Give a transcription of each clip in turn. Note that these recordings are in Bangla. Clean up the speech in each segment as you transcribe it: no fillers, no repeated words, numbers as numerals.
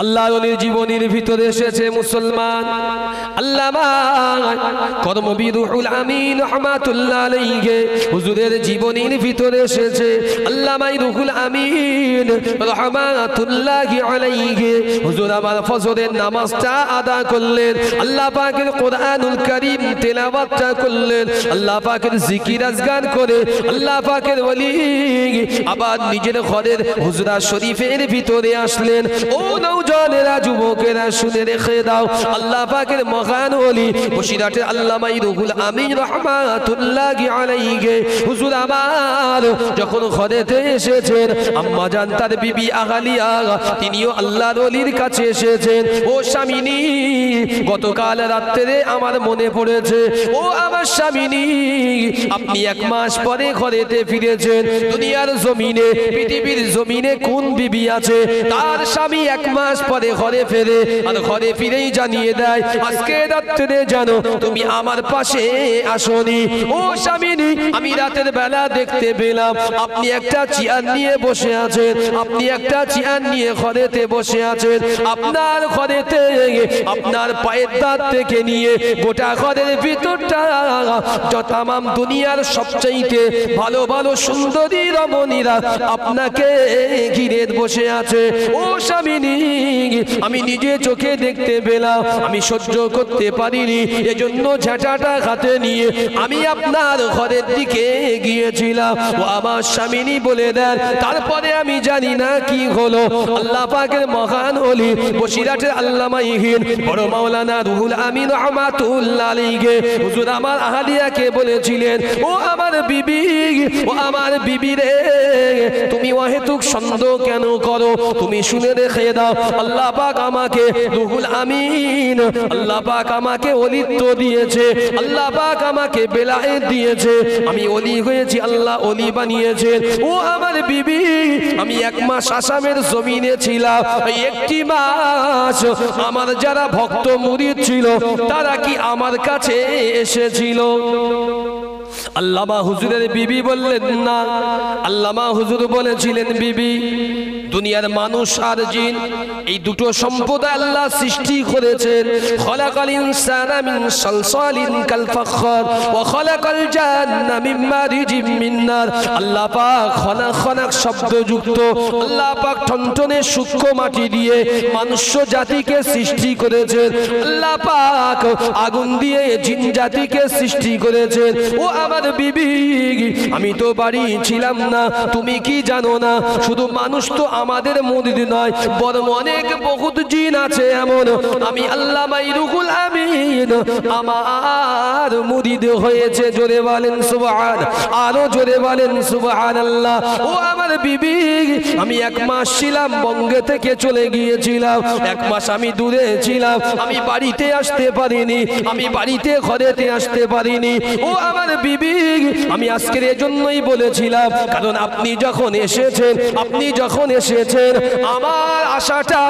আল্লাহর ওলির জীবনের ভিতরে এসেছে মুসলমান আল্লামা কর্মবিদ রুহুল আমিন রাহমাতুল্লাহ আলাইহি হুজুরের জীবনের ভিতরে এসেছে আল্লামা রুহুল আমিন রাহমাতুল্লাহি আলাইহি হুজুর আমার ফজরের নামাজটা আদা করলেন, আল্লাহ পাকের কোরআনুল কারীম তেলাওয়াতটা করলেন, আল্লাহ পাকের জিকির আজগার করে আল্লাহ পাকের ওলি আবার নিজের ঘরের হুজরা শরীফের ভিতরে আসলেন। ও নওজওয়ানেরা, যুবকেরা শুনে রেখে দাও, আল্লাহ পাকের মহান ওলি বসিরহাটের আল্লামা রুহুল আমিন রাহমাতুল্লাহি আলাইহি হুজুর আমার যখন ঘরেতে এসেছেন, আম্মা জান তার বিবি আগালিয়া তিনিও আল্লাহর ওলির কাছে এসেছেন। ও স্বামিনী, গতকাল রাত্রে আমার মনে পড়েছে, ও আমার স্বামিনী, আপনি 1 মাস পরে ঘরেতে ফিরেছেন। দুনিয়ার জমিনে, পৃথিবীর জমিনে কোন বিবি আছে তার স্বামী 1 মাস পরে ঘরে ফেরে, আর ঘরে ফিরেই জানিয়ে দেয় আজকে রাত্রে জানো তুমি আমার পাশে আসোনি। ও স্বামিনী, আমি রাতের বেলা দেখতে পেলাম আপনি একটা চেয়ার নিয়ে বসে আছেন, আপনি একটা চেয়ার নিয়ে ঘরেতে বসে আছেন। আপনার ঘরেতে আপনার পায়ের দাঁত থেকে নিয়ে গোটা ঘরের ভিতরটা তামাম দুনিয়ার সবচাইতে ভালো ভালো সুন্দরী রমণীরা আপনাকে ঘিরে বসে আছে। ও স্বামিনী, আমি নিজে চোখে দেখতে পেলাম, আমি সহ্য করতে পারিনি, এজন্য ঝাঁটাটা হাতে নিয়ে আমি আপনার ঘরের দিকে গিয়েছিলাম। ও আমার স্বামিনী বলে দেন, তারপরে আমি জানি না কি হলো, আল্লাহ পাকের মহান ওলি বসিরহাটের আল্লামা ইহিন বড় মাওলানা রুহুল আমিন রাহমাতুল্লাহ আলাইহি হুজুর আমার আহলিয়াকে বলেছিলেন, ও আমার বিবি, ও আমার বিবি রে, তুমি অহেতুক সন্দেহ কেন করো? তুমি শুনে রেখে দাও, আল্লাহ পাক আমাকে রুহুল আমিন, আল্লাহ পাক আমাকে ওলিত্ব দিয়েছে, আল্লাহ পাক আমাকে বেলায়েত দিয়েছে, আমি ওলি হয়েছি, আল্লাহ ওলি বানিয়েছে। ও আমার বিবি, আমি 1 মাস আসামের জমিনে ছিলাম, 1টি মাস আমার যারা ভক্ত মুরিদ ছিল তারা কি আমার কাছে এসেছিল? আল্লামা হুজুরের বিবি বললেন না। আল্লামা হুজুর বলেছিলেন, বিবি, দুনিয়ার মানুষ আর জিন এই দুটো সম্প্রদায় আল্লাহ সৃষ্টি করেছেন। খলাকাল ইনসানা মিন সালসালিন কাল ফাখর ওয়া খলাকাল জান্না মিন মারিজিম মিন নার। আল্লাহ পাক খনাক শব্দযুক্ত, আল্লাহ পাক টনটনে সূক্ষ্ম মাটি দিয়ে মানুষ জাতিকে সৃষ্টি করেছেন। আল্লাহ পাক আগুন দিয়ে জিন জাতিকে সৃষ্টি করেছেন। ও আমার বিবি, আমি তো বাড়ি ছিলাম না, তুমি কি জানো না শুধু মানুষ তো আমাদের মুরিদ নয়, বরং অনেক বহুত জিন আছে এমন, আমি আল্লামা রুহুল আমিন আমার মুরিদ হয়েছে। জোরে বলেন সুবহান, আরো জোরে বলেন সুবহানাল্লাহ। ও আমার বিবি, আমি 1 মাস ছিলাম, বঙ্গে থেকে চলে গিয়েছিলাম, 1 মাস আমি দূরে ছিলাম, আমি বাড়িতে আসতে পারিনি, আমি বাড়িতে ঘরেতে আসতে পারিনি। ও আমার বিবি, আমি আজকের এজন্যই বলেছিলাম, কারণ আপনি যখন এসেছেন, আমার আশাটা,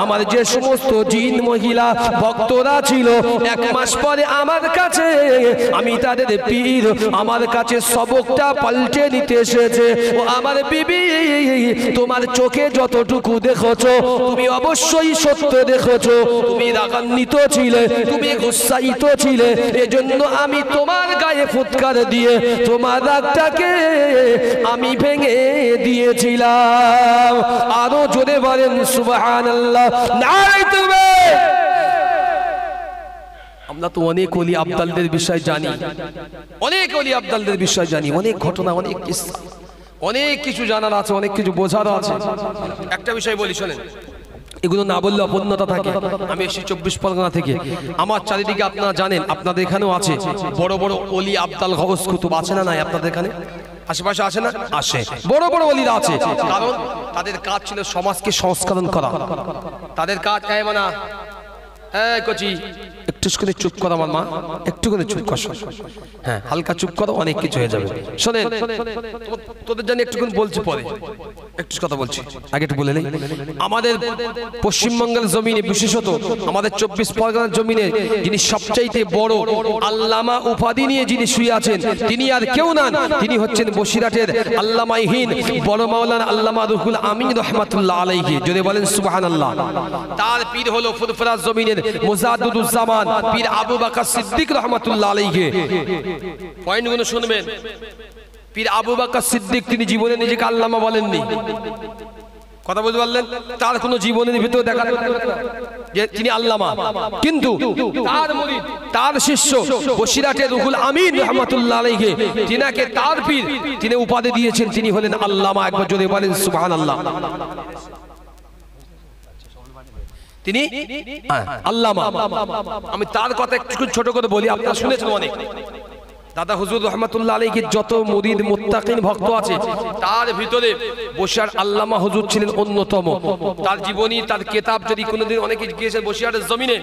আমার যে সমস্ত জিন মহিলা ভক্তরা ছিল 1 মাস পরে আমার কাছে, আমি তাদের পীর, আমার কাছে সবকটা পাল্টে নিতে এসেছে। ও আমার বিবি, তোমার চোখে যতটুকু দেখেছো তুমি অবশ্যই সত্য দেখেছো, তুমি রাগান্বিত ছিলে, তুমি গুসাইত ছিলে, এজন্য আমি তোমার গায়ে ফুৎকার দিয়ে তোমার রাগটাকে আমি ভেঙে দিয়েছিলাম। আরো জোরে বলেন সুবহানাল্লাহ, নারে তুমি। আমরা তো অনেক ওলি আব্দালদের বিষয় জানি, অনেক ওলি আব্দালদের বিষয় জানি, অনেক ঘটনা, অনেক কিসসা, অনেক কিছু জানার আছে, অনেক কিছু বোঝার আছে। একটা বিষয় বলি শোনেন, এগুলো না বললে অপূর্ণতা থাকে। আমি এসেছি 24 পরগনা থেকে, আমার চারিদিকে আপনারা জানেন, আপনাদের এখানেও আছে বড় বড় ওলি আব্দাল গৌস কুতুব, আছে না নাই আপনাদের এখানে? আশেপাশে আসে না? আসে, বড় বড় ওলিরা আছে, কারণ তাদের কাজ ছিল সমাজকে সংস্করণ করা। তাদের কাজ মানে কচি একটু একটুখানি চুপ করো আমার মা, একটুখানি চুপ কর। হ্যাঁ, হালকা চুপ করো, অনেক কিছু হয়ে যাবে। শোনেন, তোদের জন্য একটুখানি বলছি, পরে একটু কথা বলছি, আগে একটু বলে নেই। আমাদের পশ্চিমবঙ্গের জমিনে, বিশেষত আমাদের 24 পরগনার জমিনে যিনি সবচাইতে বড় আল্লামা উপাধি নিয়ে যিনি শুয়ে আছেন, তিনি আর কেউ না, তিনি হচ্ছেন বসিরহাটের আল্লামাইহীন বড় মাওলানা আল্লামা রুহুল আমিন রহমাতুল্লাহ আলাইহি। যদি বলেন সুবহানাল্লাহ। তার পীর হলো ফুরফুরা জমিনের মুজাদ্দিদুজ্জামান পীর আবু বকর সিদ্দিক রহমাতুল্লাহ আলাইহি। পয়েন্টগুলো শুনবেন। পীর আবু বকর সিদ্দিক তিনি জীবনে নিজেকে আল্লামা বলেননি, কথা বলতে পারলেন? তার কোনো জীবনের ভিতরে দেখা যে তিনি আল্লামা, কিন্তু তার মুরিদ, তার শিষ্য বসিরহাটের রুহুল আমিন রহমাতুল্লাহ আলাইহি, তিনাকে তার পীর তিনি উপাধি দিয়েছেন, তিনি হলেন আল্লামা। একবার যদি বলেন সুবহানাল্লাহ। তিনি আল্লামা। আমি তার কথা একটু ছোট করে বলি, আপনারা শুনেছেন অনেক। দাদা হুজুর রহমাতুল্লাহ আলাইহি যত মুরিদ মুত্তাকিন ভক্ত আছে, তার ভিতরে বসিরহাট আল্লামা হুজুর ছিলেন অন্যতম। তার জীবনী, তার কিতাব যদি কোনোদিন অনেকে গিয়েছেন বসিরহাটের জমিনে,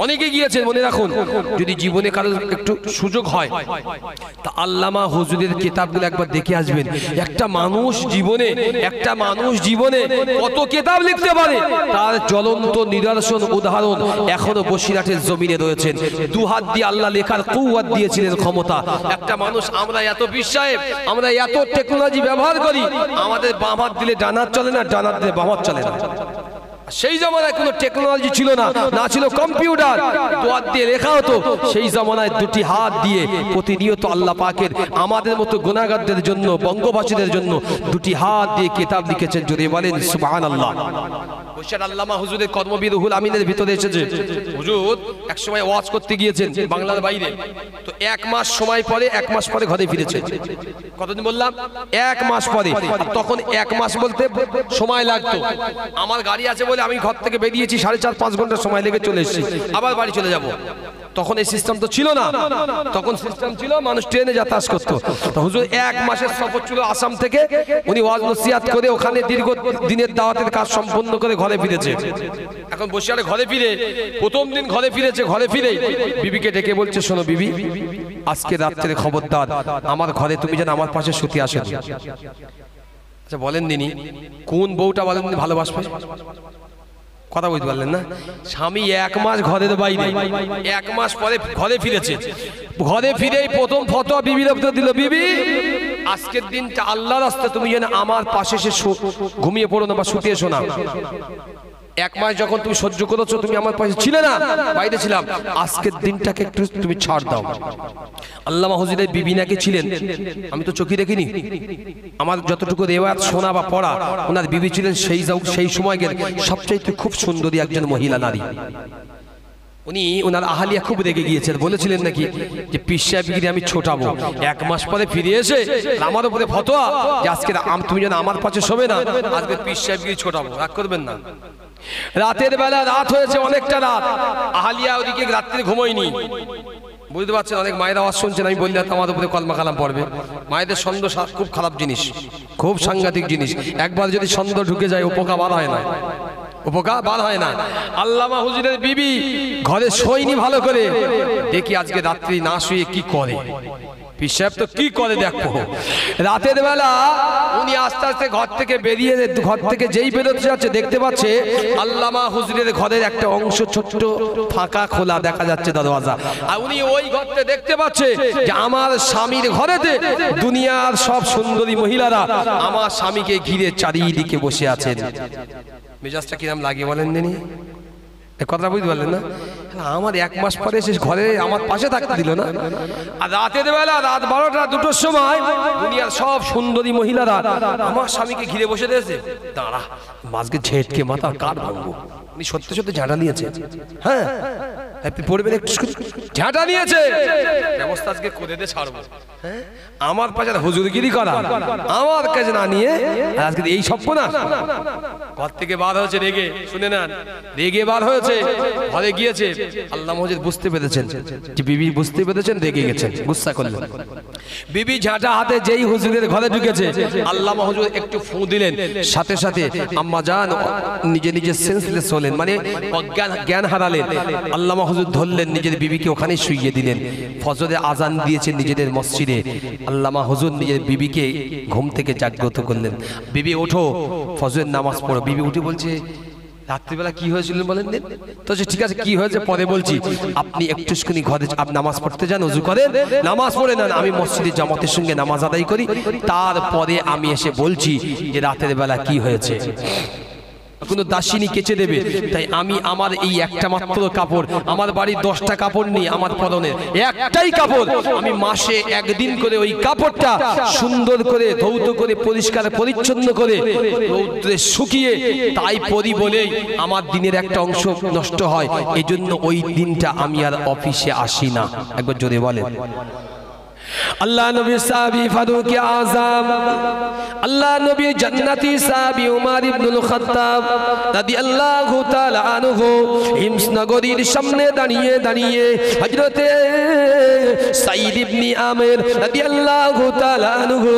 অনেকে গিয়েছেন, মনে রাখুন যদি জীবনে কারো একটু সুযোগ হয় তা আল্লামা হুজুরের কিতাবগুলো একবার দেখে আসবেন। একটা মানুষ জীবনে কত কিতাব লিখতে পারে, তার জ্বলন্ত নিদর্শন উদাহরণ এখনো বসিরহাটের জমিনে রয়েছেন। দু হাত দিয়ে আল্লাহ লেখার কুওয়াত দিয়েছিলেন, ক্ষমতা। একটা মানুষ, আমরা এত বিশ্বাস, আমরা এত টেকনোলজি ব্যবহার করি, আমাদের বাম হাত দিলে ডান হাত চলে না, ডান হাত দিলে বাম হাত চলে না। সেই জামানায় কোনো টেকনোলজি ছিল না, না ছিল কম্পিউটার, দু হাত দিয়ে লেখা হতো। সেই জামানায় দুটি হাত দিয়ে প্রতিনিয়ত আল্লাহ পাকের আমাদের মতো গুনাহগারদের জন্য, বঙ্গবাসীদের জন্য দুটি হাত দিয়ে কিতাব লিখেছেন। যদি বলেন সুবহানাল্লাহ। বসিরহাট আল্লামা হুজুরের কর্মবীর রুহুল আমিনের ভিতরে এসেছে। হুজুর এক সময় ওয়াজ করতে গিয়েছেন বাংলার বাইরে, তো 1 মাস সময় পরে, 1 মাস পরে ঘরে ফিরেছে। কতদিন বললাম? 1 মাস পরে। তখন 1 মাস বলতে সময় লাগতো। আমার গাড়ি আছে বলে আমি ঘর থেকে বেরিয়েছি, 4.5-5 ঘন্টা সময় লেগে চলে এসেছি, আবার বাড়ি চলে যাব। তখন এই সিস্টেম তো ছিল না, তখন সিস্টেম ছিল মানুষ ট্রেনে যাতায়াত করতো। তো হুজুর 1 মাসের সফর ছিল আসাম থেকে, উনি ওয়াজ নসিহত করে ওখানে দীর্ঘ দিনের দাওয়াতের কাজ সম্পন্ন করে ঘরে ফিরেছে। এখন বসিরহাটে ঘরে ফিরে, প্রথম দিন ঘরে ফিরেছে, ঘরে ফিরে বিবিকে ডেকে বলছে, শোনো বিবি, আজকে রাত্রে খবরদার আমার ঘরে তুমি যেন আমার পাশে শুতে আসেন। আচ্ছা বলেন দিনি, কোন বউটা বলেন ভালোবাসবে? কথা বলতে পারলেন না? স্বামী 1 মাস ঘরের বাইরে, 1 মাস পরে ঘরে ফিরেছে। ঘরে ফিরেই প্রথম ফতোয়া বিবির উপর দিল, বিবি আজকের দিনটা আল্লাহর রাস্তায় তুমি যেন আমার পাশে এসে ঘুমিয়ে পড়ো না বা শুতে এসো না। 1 মাস যখন তুমি সহ্য করেছো, তুমি আমার পাশে ছিলে না, বাইরে ছিলাম, আজকের দিনটাকে একটু তুমি ছাড় দাও। আল্লামা হুজুরের বিবি নাকি ছিলেন, আমি তো চোখে দেখিনি, আমার যতটুকু রেওয়ায়াত শোনা বা পড়া, ওনার বিবি ছিলেন সেই সময়কার সবচাইতে খুব সুন্দরী একজন মহিলা নারী। উনি ওনার আহালিয়া খুব রেগে গিয়েছেন, বলেছিলেন নাকি যে পীর সাহেবগিরি আমি ছোটাবো। 1 মাস পরে ফিরে এসে আমার উপরে ফতোয়া যে আজকে তুমি যেন আমার পাশে শোবে না, আজকে পীর সাহেবগিরি ছোটাবো। রাগ করবেন না। রাতের বেলা, রাত হয়েছে অনেকটা রাত, আহালিয়া ওদিকে রাত্রে ঘুমোয়নি। বুঝতে পারছেন, অনেক মায়ের আওয়াজ শুনছেন, আমি বললে আমার উপরে কলমা কালাম পড়বে। মায়েদের ছন্দ খুব খারাপ জিনিস, খুব সাংঘাতিক জিনিস। একবার যদি ছন্দ ঢুকে যায়, উপকা বার হয় না, উপকার বার হয় না। আল্লামা হুজুরের বিবি ঘরে শোয়নি ভালো করে, দেখি আজকে রাত্রি না শুয়ে কি করে। পীর সাহেব তো কি করে দেখো। রাতের বেলা উনি আস্তে আস্তে ঘর থেকে বেরিয়ে, ঘর থেকে যেই বেরোতে যাচ্ছে দেখতে পাচ্ছে আল্লামা হুজুরের ঘরের একটা অংশ ছোট্ট ফাঁকা খোলা দেখা যাচ্ছে দরওয়াজা। আর উনি ওই ঘরতে দেখতে পাচ্ছে যে আমার স্বামীর ঘরেতে দুনিয়ার সব সুন্দরী মহিলারা আমার স্বামীকে ঘিরে চারিদিকে বসে আছেন। মেজাজটা কিরম লাগে বলেন দিনি? কথা বুঝতে পারলেন না? আমার 1 মাস পরে এসে ঘরে আমার পাশে থাকতে দিল না। আর রাতের বেলা, রাত 12টা-2টোর সময় দুনিয়ার সব সুন্দরী মহিলারা আমার স্বামীকে ঘিরে বসে রয়েছে। দাঁড়া, মাঝকে ঝেটকে মাথা কার ভাঙবো। উনি সত্যি সত্যি ঝাঁটা নিয়েছে। হ্যাঁ, আপনি পড়বেন, একটু ঝাঁটা নিয়েছে, ব্যবস্থা আজকে করে দিয়ে ছাড়বো। আমার পাশে হুজুরগিরি করা, আমার কাছে না নিয়ে আজকে এই সব না। ঘর থেকে বার হয়েছে রেগে, শুনে নেন, রেগে বার হয়েছে, ঘরে গিয়েছে। আল্লাহ মজিদ বুঝতে পেরেছেন যে বিবি বুঝতে পেরেছেন, রেগে গেছেন, গুসা করলেন। বিবি ঝাঁটা হাতে যেই হুজুরের ঘরে ঢুকেছে, আল্লাহ হুজুর একটু ফু দিলেন, সাথে সাথে আম্মা জান নিজে নিজে সেন্সলেস হলেন, মানে জ্ঞান হারালেন। আল্লাহ হুজুর ধরলেন, নিজের বিবিকে ওখানে শুইয়ে দিলেন। ফজরে আজান দিয়েছেন নিজেদের মসজিদে। আল্লামা হুজুর নিজের বিবিকে ঘুম থেকে জাগ্রত করলেন, বিবি ওঠো, ফজরের নামাজ পড়ো। বিবি উঠে বলছে, রাত্রিবেলা কি হয়েছিল বলেন দিন তো। ঠিক আছে, কি হয়েছে পরে বলছি, আপনি একটুখানি ঘরে নামাজ পড়তে যান, ওযু করেন, নামাজ পড়ে নেন, আমি মসজিদে জামাতের সঙ্গে নামাজ আদায় করি, তারপরে আমি এসে বলছি যে রাতের বেলা কি হয়েছে। কোনো দাসিনী কেচে দেবে, তাই আমি আমার এই একটা মাত্র কাপড়, আমার বাড়ির 10টা কাপড় নিয়ে আমার পরনের একটাই কাপড়, আমি মাসে একদিন করে ওই কাপড়টা সুন্দর করে ধৌত করে পরিষ্কার পরিচ্ছন্ন করে রৌদ্রে শুকিয়ে তাই পরি বলেই আমার দিনের একটা অংশ নষ্ট হয়। এই জন্য ওই দিনটা আমি আর অফিসে আসি না। একবার জোরে বলেন। আল্লাহ নবী সাহাবী ফারুক আযম, আল্লাহ নবী জান্নাতি সাহাবী উমর ইবনুল খাত্তাব রাদিয়াল্লাহু তাআলা আনহু হিমস নগরীর সামনে দাঁড়িয়ে দাঁড়িয়ে হযরতে সাঈদ ইবনে আমির রাদিয়াল্লাহু তাআলা আনহু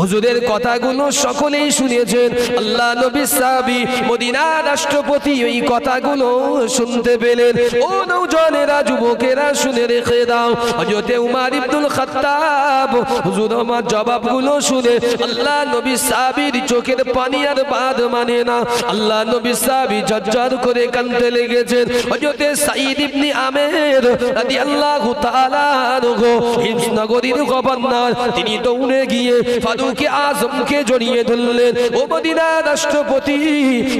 হুজুরের কথাগুলো সকলেই শুনেছেন। আল্লাহ নবী সাহাবী মদিনার রাষ্ট্রপতি ওই কথাগুলো শুনতে পেলেন। ও নওজওয়ানেরা, যুবকেরা শুনে রেখে দাও, হযরতে উমর ইবনুল খাত্তাব হুজুর আমার জবাবগুলো শুনে আল্লাহ নবী সাহাবীর চোখের পানি আর বাদ মানে না। আল্লাহ নবী সাহাবী ঝরঝর করে কাঁদতে লেগেছেন। হযরতে সাঈদ ইবনে আমির রাদিয়াল্লাহু তাআলা আনহু হিমস নগরীর গভর্নর, তিনি দৌড়ে গিয়ে ফারুক আযমকে জড়িয়ে ধরলেন। ও মদিনার রাষ্ট্রপতি,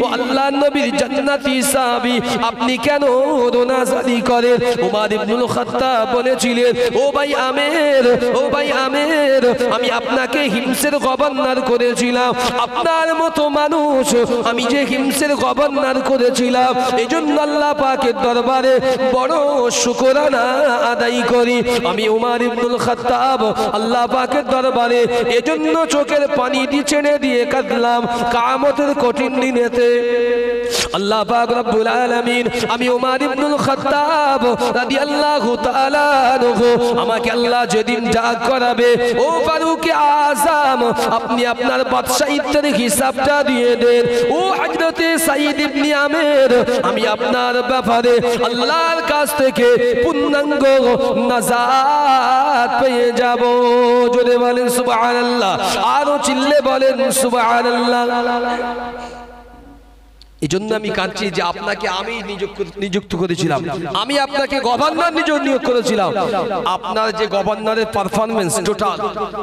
ও আল্লাহ নবীর জান্নাতি সাহাবী, আপনি কেন রোনাজারি করেন? উমর ইবনুল খাত্তাব বলেছিলেন, ও ভাই আমির, ও ভাই আমির, আমি আপনাকে হিমসের গভর্নর করেছিলাম, আপনার মতো মানুষ আমি যে হিমসের গভর্নর করেছিলাম, এজন্য আল্লাহ পাকের দরবারে বড় শুকরানা আদায় করি। আমি উমর ইবনুল খাত্তাব আল্লাহ পাকের দরবারে এজন্য চোখের পানি ছেড়ে দিয়ে কাঁদলাম কিয়ামতের কঠিন দিনেতে। আল্লাহ পাক রব্বুল আলামিন, আমি উমর ইবনুল খাত্তাব রাদিয়াল্লাহু তাআলা আনহু, আমাকে আল্লাহ যেদিন জাগ করাবে, ও ফারুক আযম, আপনি আপনার বাদশাহিত্বের হিসাবটা দিয়ে দেন। ও হযরতে সাঈদ ইবনে আমির, আমি আপনার ব্যাপারে আল্লাহর কাছ থেকে পূর্ণাঙ্গ নাজাত পেয়ে যাব। জোরে বলেন সুবহানাল্লাহ, আরো চিল্লে বলেন সুবহানাল্লাহ। এই জন্য আমি কাঁদছি যে আপনাকে আমি নিযুক্ত করেছিলাম, আমি আপনাকে গভর্নর নিয়োগ করেছিলাম। আপনার যে গভর্নরের পারফরমেন্স টোটাল,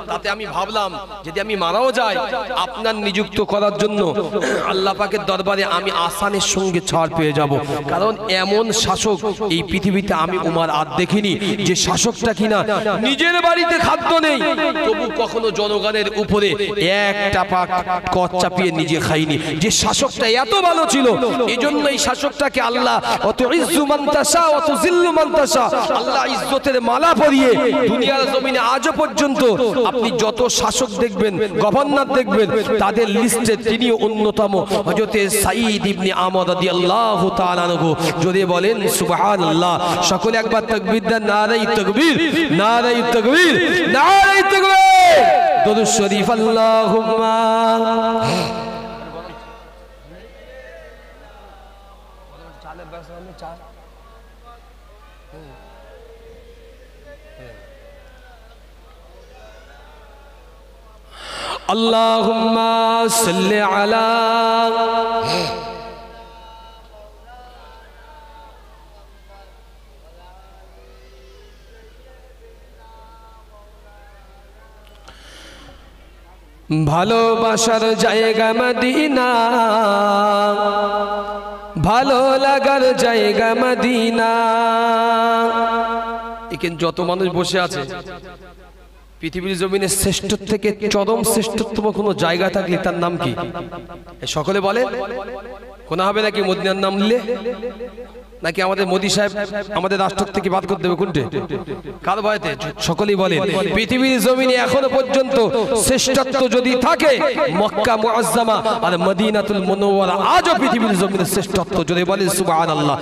তাতে আমি ভাবলাম যদি আমি মারাও যাই, আপনার নিযুক্ত করার জন্য আল্লাহ পাকের দরবারে আমি আসানের সঙ্গে ছাড় পেয়ে যাব। কারণ এমন শাসক এই পৃথিবীতে আমি উমর আর দেখিনি, যে শাসকটা কিনা নিজের বাড়িতে খাদ্য নেই, তবু কখনো জনগণের উপরে একটা পাক কচ চাপিয়ে নিজে খাইনি। যে শাসকটা এত ভালো ছিল, এজন্য এই শাসকটাকে আল্লাহ অত ইজ্জু মান তাশা অত জিল্লু মান তাশা, আল্লাহ ইজ্জতের মালা পরিয়ে দুনিয়ার জমিনে আজও পর্যন্ত আপনি যত শাসক দেখবেন, গভর্নর দেখবেন, তাদের লিস্টে তিনি অন্যতম। হযরতে সাঈদ ইবনে আমর রাদিয়াল্লাহু তাআলা আনহু। যদি বলেন সুবহানাল্লাহ, সকলে একবার তাকবীর দেন, নারে তাকবীর, নারে তাকবীর, নারে তাকবীর, দুরূদ শরীফ আল্লাহুম্মা। আল্লাহুম্মা সাল্লি আলা ভালোবাসার জায়গা মদিনা, ভালো লাগার জায়গা মদিনা। এখানে যত মানুষ বসে আছে, পৃথিবীর জমিনে শ্রেষ্ঠ থেকে চরম শ্রেষ্ঠতম কোনো জায়গা থাকলে তার নাম কি? সকলে বলে কোনা হবে নাকি মদিনার নাম নিলে? নাকি আমাদের মোদী সাহেব আমাদের রাষ্ট্র থেকে বাদ করে দেবে? কোনটে? কার ভয়তে? সকলেই বলেন পৃথিবীর জমিনে এখনো পর্যন্ত শ্রেষ্ঠত্ব যদি থাকে মক্কা মুআজ্জামা আর মদিনাতুল মুনাওয়ারা আজও পৃথিবীর জমিনে শ্রেষ্ঠত্ব, যদি বলেন সুবহানাল্লাহ।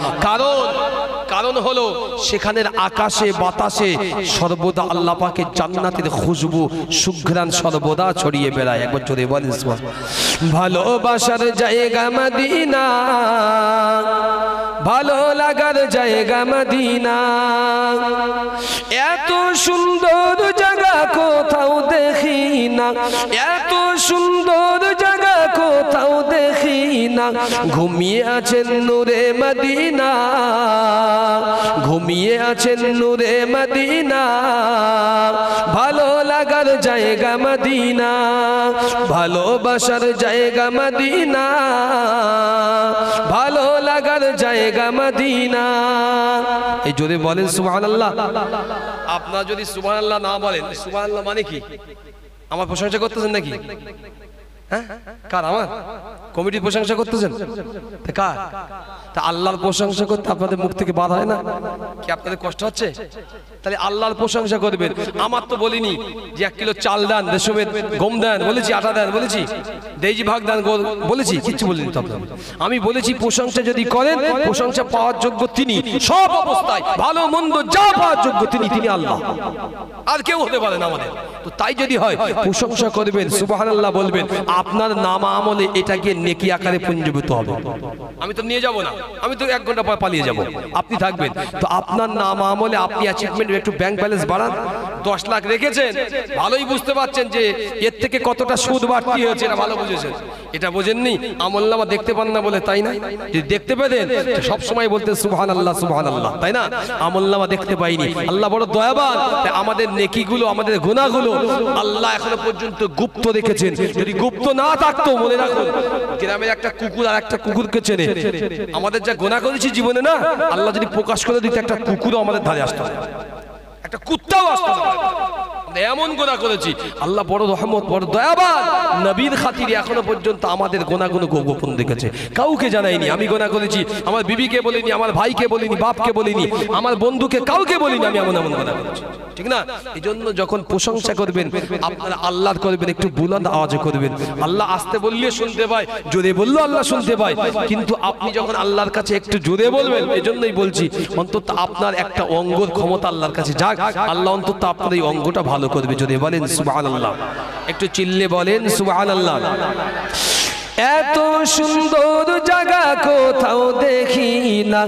কারণ হলো সেখানের আকাশে বাতাসে সর্বদা আল্লাহ পাকের জান্নাতের খুশবু সুঘ্রাণ সর্বদা ছড়িয়ে বেড়ায়। একবার জোরে বলেন সুবহানাল্লাহ। ভালোবাসার জায়গা মদিনা, ভালো লাগার জায়গা মদিনা, এত সুন্দর জায়গা কোথাও দেখি না, এত সুন্দর জায়গা কোথাও দেখি না। ঘুমিয়ে আছেন নূরে মদিনা, ঘুমিয়ে আছেন নূরে মদিনা, ভালো লাগার জায়গা মদিনা, ভালোবাসার জায়গা মদিনা, ভালো লাগার জায়গা মদিনা। এই জোরে বলেন সুবহানাল্লাহ। আপনারা যদি সুবহানাল্লাহ না বলেন, সুবহানাল্লাহ মানে কি? আমার প্রশংসা করতেছেন নাকি? হ্যাঁ, কার? আমার কমিটির প্রশংসা করতেছেন? কার? তা আল্লাহর প্রশংসা করতে আপনাদের মুখ থেকে বাধা হয় না কি? আপনাদের কষ্ট হচ্ছে? তাহলে আল্লাহর প্রশংসা করবেন। আমার তো বলিনি যে 1 কিলো চাল দেন, রেশমের গম দেন বলেছি, আটা দেন বলেছি, দেইজি ভাগ দেন বলেছি, কিচ্ছু বলিনি তো আপনাদের। আমি বলেছি প্রশংসা যদি করেন, প্রশংসা পাওয়ার যোগ্য তিনি, সব অবস্থায় ভালো মন্দ যা পাওয়ার যোগ্য তিনি, তিনি আল্লাহ, আর কেউ হতে পারে না আমাদের। তো তাই যদি হয় প্রশংসা করবেন, সুবহানাল্লাহ বলবেন, আপনার নাম আমলে এটা গিয়ে নেকি আকারে পুঞ্জীভূত হবে। আমি তো নিয়ে যাব না, আমি তো 1 ঘন্টা পর পালিয়ে যাব, আপনি থাকবেন। তো আপনার নাম আমলে আপনি অ্যাচিভমেন্ট একটু ব্যাংক ব্যালেন্স বাড়ান। 10 লাখ রেখেছেন, ভালোই বুঝতে পারছেন যে এর থেকে কতটা সুদ বাড়তি হয়েছে, এটা ভালো বুঝেছেন। এটা বোঝেননি, আমলনামা দেখতে পান না বলে, তাই না? যদি দেখতে পেতেন সব সময় বলতেন সুবহানাল্লাহ সুবহানাল্লাহ, তাই না? আমলনামা দেখতে পাইনি। আল্লাহ বড় দয়াবান, আমাদের নেকিগুলো আমাদের গুনাহগুলো আল্লাহ এখনো পর্যন্ত গুপ্ত রেখেছেন। যদি গুপ্ত না থাকতো, মনে রাখুন গ্রামের একটা কুকুর আর একটা কুকুরকে চেনে। আমাদের যা গুনাহ করেছি জীবনে না, আল্লাহ যদি প্রকাশ করে দিতে একটা কুকুরও আমাদের ধারে আসতো না, একটা কুত্তাও আসতো না। এমন গুনাহ করেছি, আল্লাহ বড় রহমত, বড় দয়াবান, নবীর খাতিরে এখনো পর্যন্ত আমাদের গুনাহগুলো গোপন রেখেছে, কাউকে জানাইনি। আমি গুনাহ করেছি, আমার বিবিকে বলিনি, আমার ভাইকে বলিনি, বাপকে বলিনি, আমার বন্ধুকে কাউকে বলিনি, আমি এমন গুনাহ করেছি, ঠিক না? এই জন্য যখন প্রশংসা করবেন আপনারা আল্লাহর করবেন, একটু বুলন্দ আওয়াজে করবেন। আল্লাহ আসতে বললে শুনতে পায়, জোরে বললেও আল্লাহ শুনতে পায়, কিন্তু আপনি যখন আল্লাহর কাছে একটু জোরে বলবেন, এই জন্যই বলছি অন্তত আপনার একটা অঙ্গর ক্ষমতা আল্লাহর কাছে যাক, আল্লাহ অন্তত আপনার এই অঙ্গটা ভালো করবে। জোরে বলেন সুবহানাল্লাহ, একটু চিল্লে বলেন সুবহানাল্লাহ। এত সুন্দর জায়গা কোথাও দেখি না,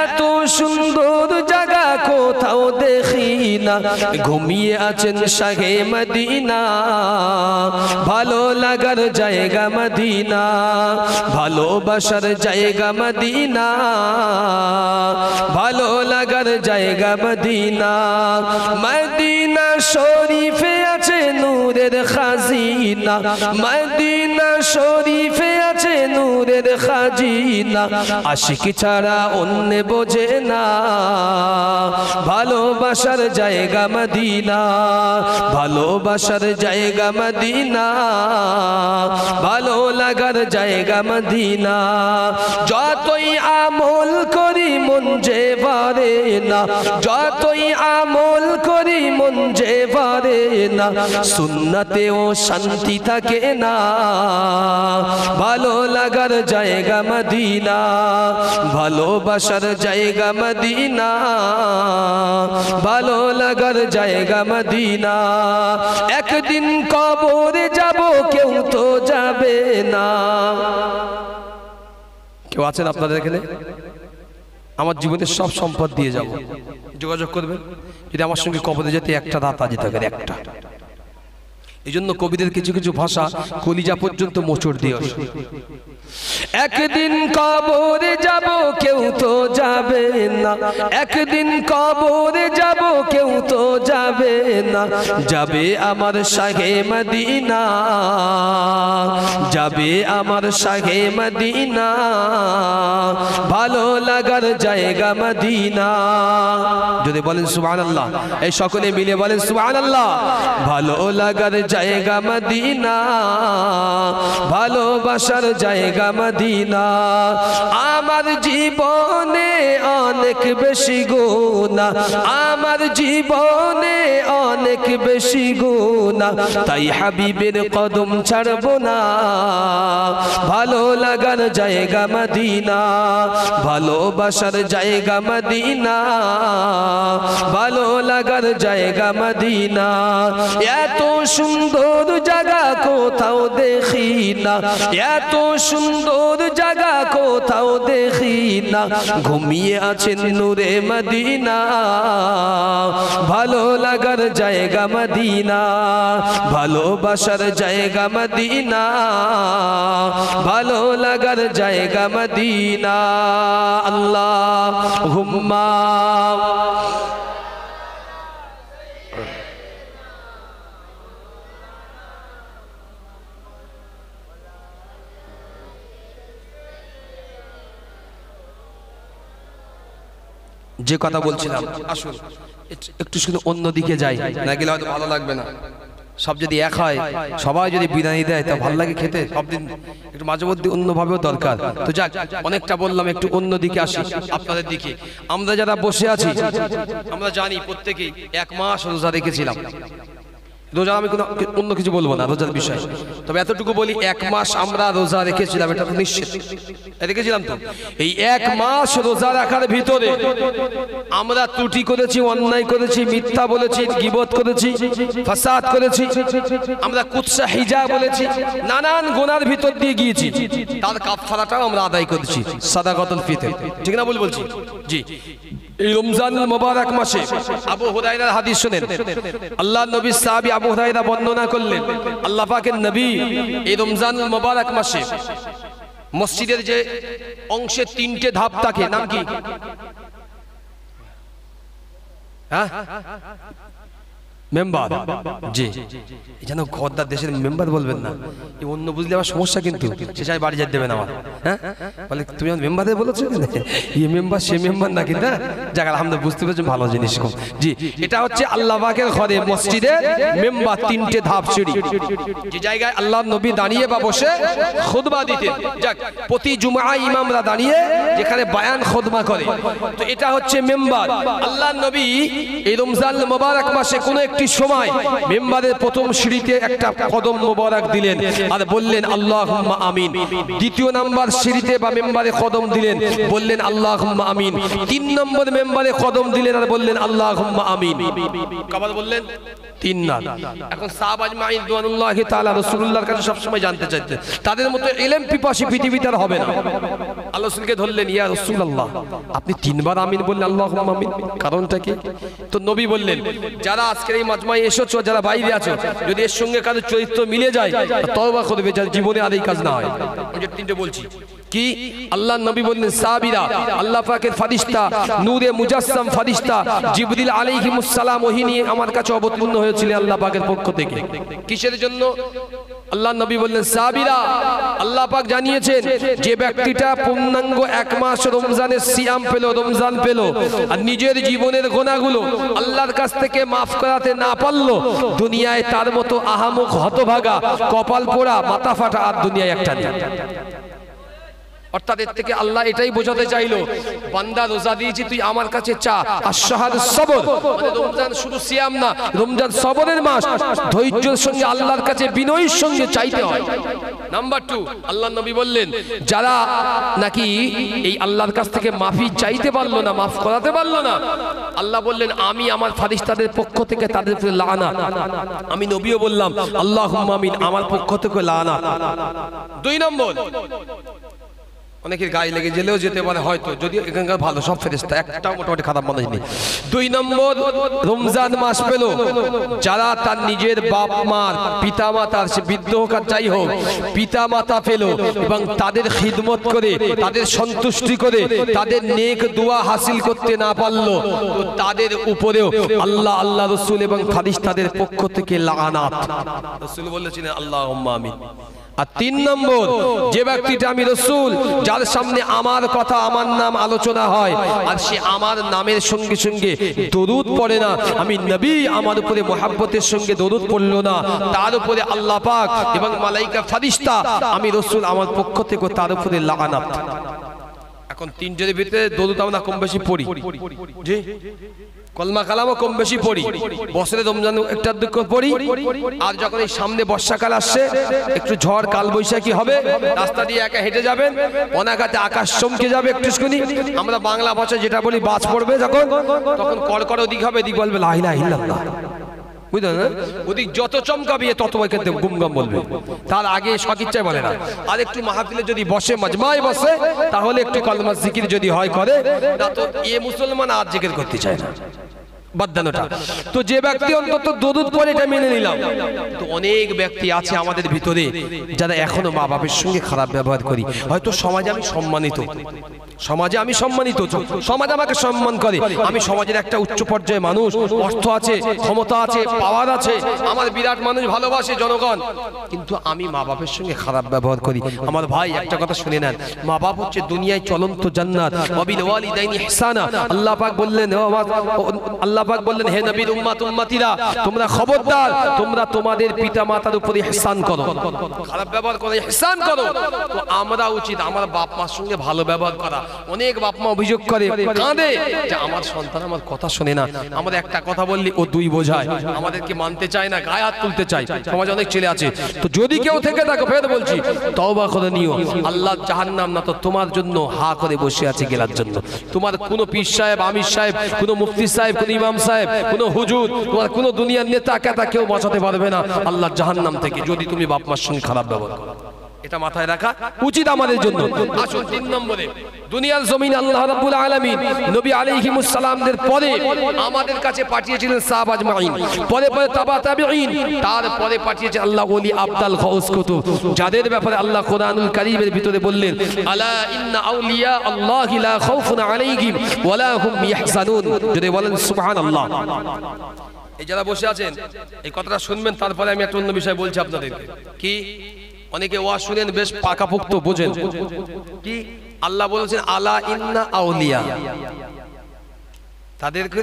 এত সুন্দর জায়গা কোথাও দেখি না। ঘুমিয়ে আছেন শাহে মদিনা, ভালো লাগার জায়গা মদিনা, ভালোবাসার জায়গা মদিনা, ভালো লাগার জায়গা মদিনা। মদিনা শরীফে আছে নূরের খাজিনা, মদিনা শরীফে আছে নূরের খাজিনা। আশিক ছাড়া অন্য বোঝে না, ভালোবাসার জায়গা মদিনা, ভালোবাসার জায়গা মদিনা, ভালো লাগার জায়গা মদিনা। যতই আমল করি মন যে বারে না, যতই আমল করি মন যে বারে না। সুন্নতেও শান্তি থাকে না, ভালো লাগার জায়গা মদিনা, ভালোবাসার জায়গা মদিনা, ভালো লাগার জায়গা মদিনা। একদিন কবরে যাব, কেউ তো যাবে না। কেউ আছেন আপনাদের এখানে? আমার জীবনের সব সম্পদ দিয়ে যাব, যোগাযোগ করবেন। যদি আমার সঙ্গে কবরে যেতে একটা রাত আজ থাকেন, একটা। এই জন্য কবিদের কিছু কিছু ভাষা কলিজা পর্যন্ত মোচড় দিয়ে আসে। একদিন কবরে যাব, কেউ তো যাবে না, একদিন কবরে যাব, কেউ তো যাবে না। যাবে আমার শাহে মদিনা, যাবে আমার শাহে মদিনা, ভালো লাগে লাগার জায়গা মদিনা। যদি বলেন সুবহানাল্লাহ, এই সকলে মিলে বলেন সুবহানাল্লাহ। ভালো লাগার জায়গা মদিনা, ভালোবাসার জায়গা মদিনা। আমার জীবনে অনেক বেশি গুনাহ, আমার জীবনে অনেক বেশি গুনাহ, তাই হাবিবের কদম ছাড়বো না। ভালো লাগার জায়গা মদিনা, ভালোবাসার জায়গা মদিনা, ভালো লাগার জায়গা মদিনা। এত সুন্দর জায়গা কোথাও দেখি না, এত সুন্দর জায়গা কোথাও দেখি না। ঘুমিয়ে আছেন নূরে মদিনা, ভালো লাগার জায়গা মদিনা, ভালোবাসার জায়গা মদিনা, ভালো লাগার জায়গা মদিনা। আল্লাহুম্মা যে কথা বলছিলাম, আসুন একটু শুধু অন্যদিকে যাই, না গেলে হয়তো ভালো লাগবে না। সব যদি এক হয়, সবাই যদি বিরিয়ানি দেয় তা ভালো লাগে খেতে। সব দিন একটু মাঝে মধ্যে অন্যভাবেও দরকার। তো যাক, অনেকটা বললাম, একটু অন্যদিকে আসি, আপনাদের দিকে। আমরা যারা বসে আছি, আমরা জানি প্রত্যেকেই 1 মাস রোজা রেখেছিলাম। রোজা আমি কোনো অন্য কিছু বলবো না রোজার বিষয়, তবে এতটুকু বলি 1 মাস আমরা রোজা রেখেছিলাম, এটা তো নিশ্চিত রেখেছিলাম। তো এই 1 মাস রোজা রাখার ভিতরে আমরা ত্রুটি করেছি, অন্যায় করেছি, মিথ্যা বলেছি, গীবত করেছি, ফাসাদ করেছি, আমরা কুৎসা হিজা বলেছি, নানান গুনার ভিতর দিয়ে গিয়েছি। তার কাফারাটাও আমরা আদায় করেছি, সাদাকাতুল ফিতর। ঠিক না ভুল বলছি? জি। এই রমজানুল মুবারক মাসে আবু হুরায়রার হাদিস শুনেন। আল্লাহর নবী সাহাবী আবু হুরায়রা বর্ণনা করলেন, আল্লাহ পাকের নবী এই রমজানুল মুবারক মাসে মসজিদের যে অংশে 3টে ধাপ থাকে, নাম কি? হ্যাঁ, মেম্বার। জি, যেন খদ্দার দেশের মেম্বার বলবেন না, এই অন্য বুঝলে আমার সমস্যা, কিন্তু সে চাই বাড়ি যেতে দেবেন আমার। হ্যাঁ, বলে তুমি আমার মেম্বারে বলেছো, এই মেম্বার সে মেম্বার না, কিন্তু যাক আলহামদুলিল্লাহ বুঝতে পেরেছি, ভালো জিনিস। জি, এটা হচ্ছে আল্লাহ পাকের ঘরে মসজিদে মেম্বার, 3টে ধাপ সিঁড়ি, যে জায়গায় আল্লাহর নবী দাঁড়িয়ে বা বসে খুতবা দিতেন। যাক, প্রতি জুমআয় ইমামরা দাঁড়িয়ে যেখানে বায়ান খুতবা করে, তো এটা হচ্ছে মেম্বার। আল্লাহর নবী এই রমজান মুবারক মাসে কোন একটি সময় মেম্বারের প্রথম সিঁড়িতে একটা কদম মোবারক দিলেন আর বললেন আল্লাহুম্মা আমিন। দ্বিতীয় নাম্বার সিঁড়িতে বা মেম্বারে কদম দিলেন, বললেন আল্লাহুম্মা আমিন। 3 নম্বর মেম্বারে কদম দিলেন আর বললেন আল্লাহুম্মা আমিন। কবার বললেন? 3 না। এখন সাহাবা আজমাইন রাদিয়াল্লাহু তাআলা রাসূলুল্লাহর কাছে সব সময় জানতে চাইতেন, তাদের মতো ইলম পিপাসী পৃথিবীতে আর হবে না। আল্লাহ রাসূলকে ধরলেন, ইয়া রাসূলুল্লাহ আপনি 3 বার আমিন বললেন, আল্লাহুম্মা আমিন, কারণটা কি? তো নবী বললেন, যারা আজকের এই মাজমায় এসেছো, যারা বাইরে আছো, যদি এর সঙ্গে কারো চরিত্র মিলে যায় তওবা করবে, যার জীবনে আর এই কাজ না হয়। আমি যে 3টে বলছি কি, আল্লাহর নবী বললেন সাহাবীরা, আল্লাহ পাকের ফেরেশতা, নূরে মুজাসসাম ফেরেশতা জিবরিল আলাইহিস সালাম ওহী নিয়ে আমার কাছে অবতীর্ণ হয়েছিলেন আল্লাহ পাকের পক্ষ থেকে। কিসের জন্য? আল্লাহ নবী বললেন সাহাবীরা, আল্লাহ পাক জানিয়েছেন যে ব্যক্তিটা পূর্ণাঙ্গ 1 মাস রমজানের সিয়াম পেল, রমজান পেল, আর নিজের জীবনের গুনাহগুলো আল্লাহর কাছ থেকে মাফ করাতে না পারলো, দুনিয়ায় তার মতো আহামক, হতভাগা, কপাল পোড়া, মাথা ফাটা আর দুনিয়ায় একটা নেই। অর্থাৎ এর থেকে আল্লাহ এটাই বোঝাতে চাইলো, বান্দা রোজা দিয়েছি তুই আমার কাছে চা। আশ-শাহর সবর, মানে রমজান শুধু সিয়াম না, রমজান সবরের মাস। ধৈর্যের সঙ্গে আল্লাহর কাছে বিনয়ের সঙ্গে চাইতে হয়। নাম্বার 2, আল্লাহর নবী বললেন, যারা নাকি এই আল্লাহর কাছ থেকে মাফি চাইতে পারলো না, মাফ করাতে পারলো না, আল্লাহ বললেন আমি আমার ফেরেশতাদের পক্ষ থেকে তাদের উপরে লানাত। আমি নবীও বললাম আল্লাহুম্মা আমিন, আমার পক্ষ থেকে লানাত। 2 নম্বর, অনেকের গায়ে লেগে গেলেও যেতে পারে হয়তো, যদি এখানকার ভালো সব ফেরেশতা, একটাও মোটামুটি খারাপ মানুষ নেই। 2 নম্বর, রমজান মাস পেল, যারা তার নিজের বাপ মার, পিতা মাতার, সে বৃদ্ধ হোক আর যাই হোক, পিতা মাতা পেল এবং তাদের খিদমত করে, তাদের সন্তুষ্টি করে, তাদের নেক দোয়া হাসিল করতে না পারলো, তো তাদের উপরেও আল্লাহ, আল্লাহ রাসূল এবং ফেরেশতাদের পক্ষ থেকে লানাত। রাসূল বলেছিলেন আল্লাহুম্মা আমিন। আর 3 নম্বর, যে ব্যক্তিটা আমি রাসূল যার সামনে আমার কথা আমার নাম আলোচনা হয় আর সে আমার নামের সঙ্গে সঙ্গে দরুদ পড়ে না, আমি নবী আমার উপরে মহব্বতের সঙ্গে দরুদ পড়লো না, তার উপরে আল্লাহ পাক এবং মালাইকা ফেরেশতা আমি রাসূল আমার পক্ষ থেকে তার উপরে লাআনাত। এখন 3 জনের ভিতরে দরুদ আমরা কম বেশি পড়ি, জি কলমা কালামও কম বেশি পড়ি, বছরে রমজান একটা দুঃখ পড়ি, আর যখন এই সামনে বর্ষাকাল আসছে একটু ঝড় কাল বৈশাখী হবে, রাস্তা দিয়ে একা হেঁটে যাবেন, অনাঘাতে আকাশ চমকে যাবে একটুখানি, আমরা বাংলা ভাষায় যেটা বলি বাজ পড়বে যখন, তখন কড়কড় ওদিক হবে, এদিক বলবে লা ইলাহা ইল্লাল্লাহ, বুঝলেন না? ওদিক যত চমকাবে তত ওইখানে গুমগাম বলবে, তার আগে সকিচ্ছায় বলে না। আর একটু মাহফিলে যদি বসে মাজমায় বসে তাহলে একটু কলমা জিকির যদি হয় করে, না তো এ মুসলমান আর জিকির করতে চায় না, বাদদানোটা। তো যে ব্যক্তি অন্তত দরুদ পড়ে এটা মেনে নিলাম, তো অনেক ব্যক্তি আছে আমাদের ভিতরে যারা এখনো মা বাবার সঙ্গে খারাপ ব্যবহার করি, হয়তো সমাজে আমি সম্মানিত, সমাজে আমি সম্মানিত, সমাজ আমাকে সম্মান করে, আমি সমাজের একটা উচ্চ পর্যায়ে মানুষ, অর্থ আছে, ক্ষমতা আছে, পাওয়ার আছে, আমার বিরাট মানুষ ভালোবাসে জনগণ, কিন্তু আমি মা বাবার সঙ্গে খারাপ ব্যবহার করি। আমার ভাই একটা কথা শুনে নেন, মা বাপ হচ্ছে দুনিয়ায় চলন্ত জান্নাত, ওয়াবিল ওয়ালিদাইনি ইহসানা। আল্লাহ পাক বললেন, আল্লাহ পাক বললেন, হে নবীর উম্মত উম্মতিরা, তোমরা খবরদার, তোমরা তোমাদের পিতা মাতার উপর ইহসান করো, খারাপ ব্যবহার করো, ইহসান করো। তো আমরা উচিত আমার বাপ মার সঙ্গে ভালো ব্যবহার করা। অনেক বাপ মা অভিযোগ করে, কাঁদে যে আমার সন্তান আমার কথা শোনে না, আমরা একটা কথা বললি ও 2 বোঝায়, আমাদেরকে মানতে চায় না, গায়ে হাত তুলতে চায়, সমাজে অনেক ছেলে আছে। তো যদি কেউ থেকে থাকো, ফের বলছি তওবা করে নিও, আল্লাহ জাহান্নাম না তো তোমার জন্য হা করে বসে আছে গেলার জন্য। তোমার কোনো পীর সাহেব, আমির সাহেব, কোনো মুফতি সাহেব, কোনো ইমাম সাহেব, কোনো হুজুর, তোমার কোনো দুনিয়ার নেতা কেতা কেউ বাঁচাতে পারবে না আল্লাহ জাহান্নাম থেকে, যদি তুমি বাপ মার সঙ্গে খারাপ ব্যবহার করো। এটা মাথায় রাখা উচিত আমাদের জন্য। আসুন 3 নম্বরে, দুনিয়ার জমিন আল্লাহ রাব্বুল আলামিন নবী আলাইহিমুস সালামদের পরে আমাদের কাছে পাঠিয়েছিলেন সাহাবা আজমাইন, পরে পরে তাবা তাবিঈন, তারপরে পাঠিয়েছে আল্লাহ ওলি আবদাল গাউস কুতুব, যাদের ব্যাপারে আল্লাহ কোরআনুল কারীমের ভিতরে বললেন, আলা ইন্না আউলিয়া আল্লাহি লা খাউফুন আলাইহিম ওয়ালা হুম ইয়াহজানুন। যদি বলেন সুবহানাল্লাহ। এই যারা বসে আছেন এই কথাটা শুনবেন, তারপরে আমি একটা অন্য বিষয় বলছি আপনাদেরকে। কি? অনেকে ওয়াজ শুনেন বেশ পাকাপোক্ত বোঝেন কি? আল্লাহ বলেছেন আলা ইন্না আউলিয়া, তাদেরকে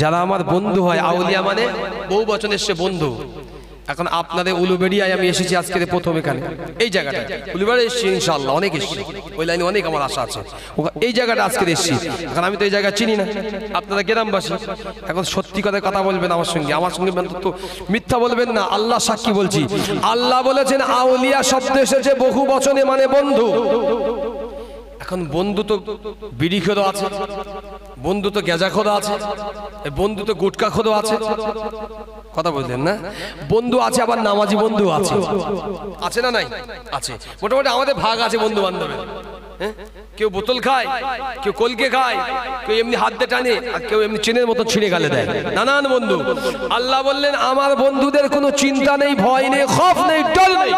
যারা আমার বন্ধু হয়, আউলিয়া মানে বহু বচন এসছে বন্ধু। এখন আপনাদের উলুবেড়িয়ায় আমি এসেছি আজকে প্রথম, এখানে এই জায়গাটা উলুবেড়িয়া এসেছি, ইনশাআল্লাহ অনেক এসেছি, ওই লাইনে অনেক আমার আশা আছে। এই জায়গাটা আজকে এসেছি, এখন আমি তো এই জায়গা চিনি না, আপনারা গ্রামবাসী, এখন সত্যি কথা বলবেন আমার সঙ্গে তো মিথ্যা বলবেন না, আল্লাহ সাক্ষী বলছি। আল্লাহ বলেছেন আউলিয়া শব্দ এসেছে বহু বচনে, মানে বন্ধু। এখন বন্ধু তো বিড়ি খোদা আছে, বন্ধু তো গেজা খোদা আছে, বন্ধু তো গুটকা খোদা আছে, কথা বলছেন না? বন্ধু আছে, আবার নামাজি বন্ধু আছে, আছে না নাই? আছে, মোটামুটি আমাদের ভাগ আছে বন্ধু বান্ধবের। কেউ বোতল খায়, কেউ কলকে খায়, কেউ এমনি হাত দিয়ে টানে, আর কেউ এমনি চেনের মতো ছিঁড়ে গালে দেয়, নানান বন্ধু। আল্লাহ বললেন আমার বন্ধুদের কোনো চিন্তা নেই, ভয় নেই, খৌফ নেই, ডর নেই।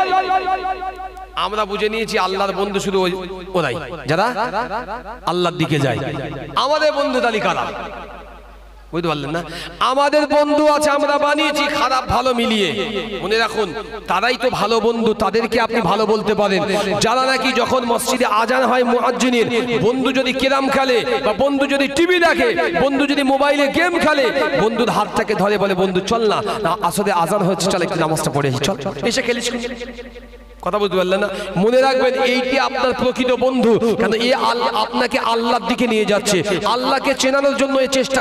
আমরা বুঝে নিয়েছি আল্লাহর বন্ধু শুধু ওরাই যারা আল্লাহর দিকে যায়। আমাদের বন্ধু তালিকারা বুঝতে পারলেন না? আমাদের বন্ধু আছে, আমরা বানিয়েছি খারাপ ভালো মিলিয়ে। মনে রাখুন, তারাই তো ভালো বন্ধু, তাদেরকে আপনি ভালো বলতে পারেন। যারা নাকি যখন মসজিদে আজান হয় মুয়াজ্জিনের, বন্ধু যদি কেরাম খেলে, বা বন্ধু যদি টিভি দেখে, বন্ধু যদি মোবাইলে গেম খেলে, বন্ধুর হাতটাকে ধরে বলে বন্ধু চল না, আসলে আজান হচ্ছে, চল একটু নামাজটা পড়ে আসি, চল এসে খেলিস। কথা বুঝতে পারলেন না? মনে রাখবেন এইটি আপনার প্রকৃত বন্ধু, কারণ এ আপনাকে আল্লাহর দিকে নিয়ে যাচ্ছে, আল্লাহকে চেনানোর জন্য এই চেষ্টা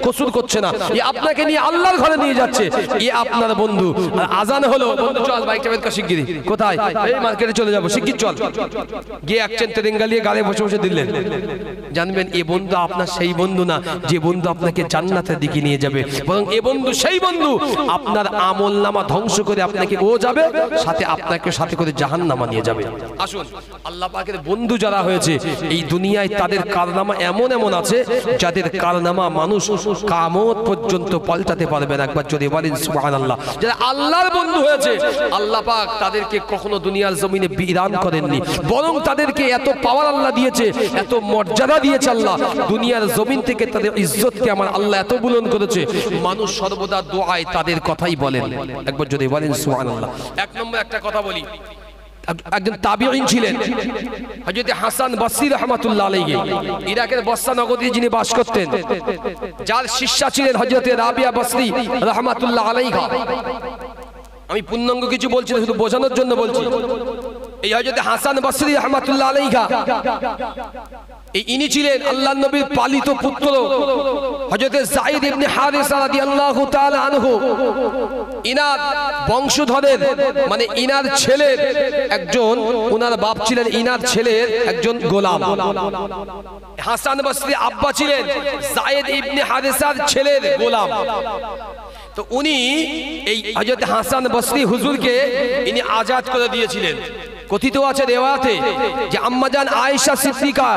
কসুর করছে না, এ আপনাকে নিয়ে আল্লাহর ঘরে নিয়ে যাচ্ছে, এ আপনার বন্ধু। আর আজান হলো, বন্ধু চল বাইকটা বের কর শিগগিরি, কোথায়? এই মার্কেটে চলে যাবো, শিগগির চল, গিয়ে একচেন তেরেঙ্গা নিয়ে গালে বসে বসে দিলেন। জানবেন এ বন্ধু আপনার সেই বন্ধু না যে বন্ধু আপনাকে জান্নাতের দিকে নিয়ে যাবে, বরং এ বন্ধু সেই বন্ধু আপনার আমল নামা ধ্বংস করে আপনাকে ও যাবে, সাথে আপনাকে সাথে করে জাহান্নামে নিয়ে যাবে। আসুন, আল্লাহ পাকের বন্ধু যারা হয়েছে এই দুনিয়ায় তাদের কারনামা এমন এমন আছে যাদের কারনামা মানুষ কিয়ামত পর্যন্ত পাল্টাতে পারবে না। একবার যদি বলেন সুবহানাল্লাহ। যারা আল্লাহর বন্ধু হয়েছে আল্লাহ পাক তাদেরকে কখনো দুনিয়ার জমিনে বিরান করেননি, বরং তাদেরকে এত পাওয়ার আল্লাহ দিয়েছে, এত মর্যাদা দিয়েছে আল্লাহ, দুনিয়ার জমিন থেকে তাদের ইজ্জতকে আমার আল্লাহ এত বুলন্দ করেছে, মানুষ সর্বদা দোয়ায় তাদের কথাই বলেন। একবার যদি বলেন সুবহানাল্লাহ। এক নম্বর একটা কথা বলি, একজন তাবিঈন ছিলেন হযরত হাসান বসরি রাহমাতুল্লাহ আলাইহি, ইরাকের বসরা নগরী যিনি বাস করতেন, যার শিষ্যা ছিলেন হযরত রাবিয়া বসরি রাহমাতুল্লাহ আলাইহা। আমি পূর্ণাঙ্গ কিছু বলছি না, শুধু বোঝানোর জন্য বলছি। এই হযরত হাসান বসরি রাহমাতুল্লাহ আলাইহা ইনি ছিলেন আল্লাহর নবীর পালিত পুত্র হযরত যায়েদ ইবনে হারিসা রাদিয়াল্লাহু তাআলা আনহু। ইনার বংশধরের মানে ইনার ছেলের একজন, ওনার বাপ ছিলেন ইনার ছেলের একজন গোলাম। হাসান বসরি আব্বা ছিলেন যায়েদ ইবনে হারিসার ছেলের গোলাম। তো উনি এই হযরত হাসান বসরি হুজুরকে ইনি আজাদ করে দিয়েছিলেন। কথিত আছে রেওয়াতে যে আম্মাজান আয়েশা সিদ্দিকা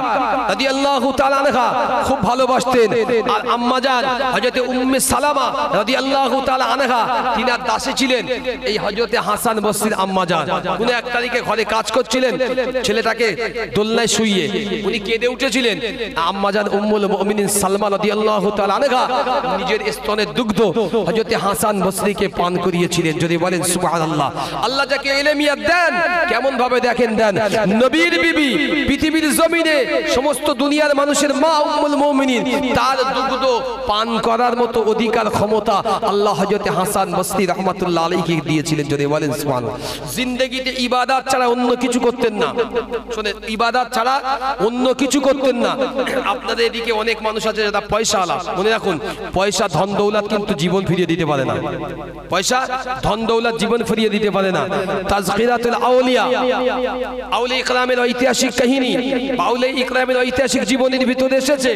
রাদিয়াল্লাহু তাআলা আনহা খুব ভালোবাসতেন, আর আম্মাজান হযরত উম্মে সালামা রাদিয়াল্লাহু তাআলা আনহা তিনার দাসী ছিলেন এই হযরত হাসান বসরির আম্মাজান। উনি এক তারিখে ঘরে কাজ করছিলেন, ছেলেটাকে দোলনায় শুইয়ে উনি কেঁদে উঠেছিলেন। আম্মাজান উম্মুল মুমিনিন সালমা রাদিয়াল্লাহু তাআলা আনহা নিজের স্তনের দুগ্ধ হযরত হাসান বসরিকে পান করিয়েছিলেন। যদি বলেন সুবহানাল্লাহ। আল্লাহ যাকে ইলমিয়াত দেন কেমন ভাবে দেখেন দেন, নবীর বিবি পৃথিবীর জমিনে সমস্ত দুনিয়ার মানুষের মা উম্মুল মুমিনিন, তার দুগ্ধ পান করার মতো অধিকার ক্ষমতা আল্লাহ হযরত হাসান বসরি রাহমাতুল্লাহ আলাইহি দিয়েছিলেন। যদি বলেন সুবহানাল্লাহ। জিন্দেগিতে ইবাদত ছাড়া অন্য কিছু করতেন না। শুনেন, ইবাদত ছাড়া অন্য কিছু করতেন না। আপনাদের এদিকে অনেক মানুষ আছে যারা পয়সাওয়ালা, মনে রাখুন পয়সা ধন দৌলত কিন্তু জীবন ফিরিয়ে দিতে পারে না। পয়সা ধন দৌলত জীবন ফিরিয়ে দিতে পারে না। তাজকিরাতুল আউলিয়া, আউলিয়া ইকরামের ঐতিহাসিক কাহিনী, আউলিয়া ইকরামের ঐতিহাসিক জীবনের ভিতরে এসেছে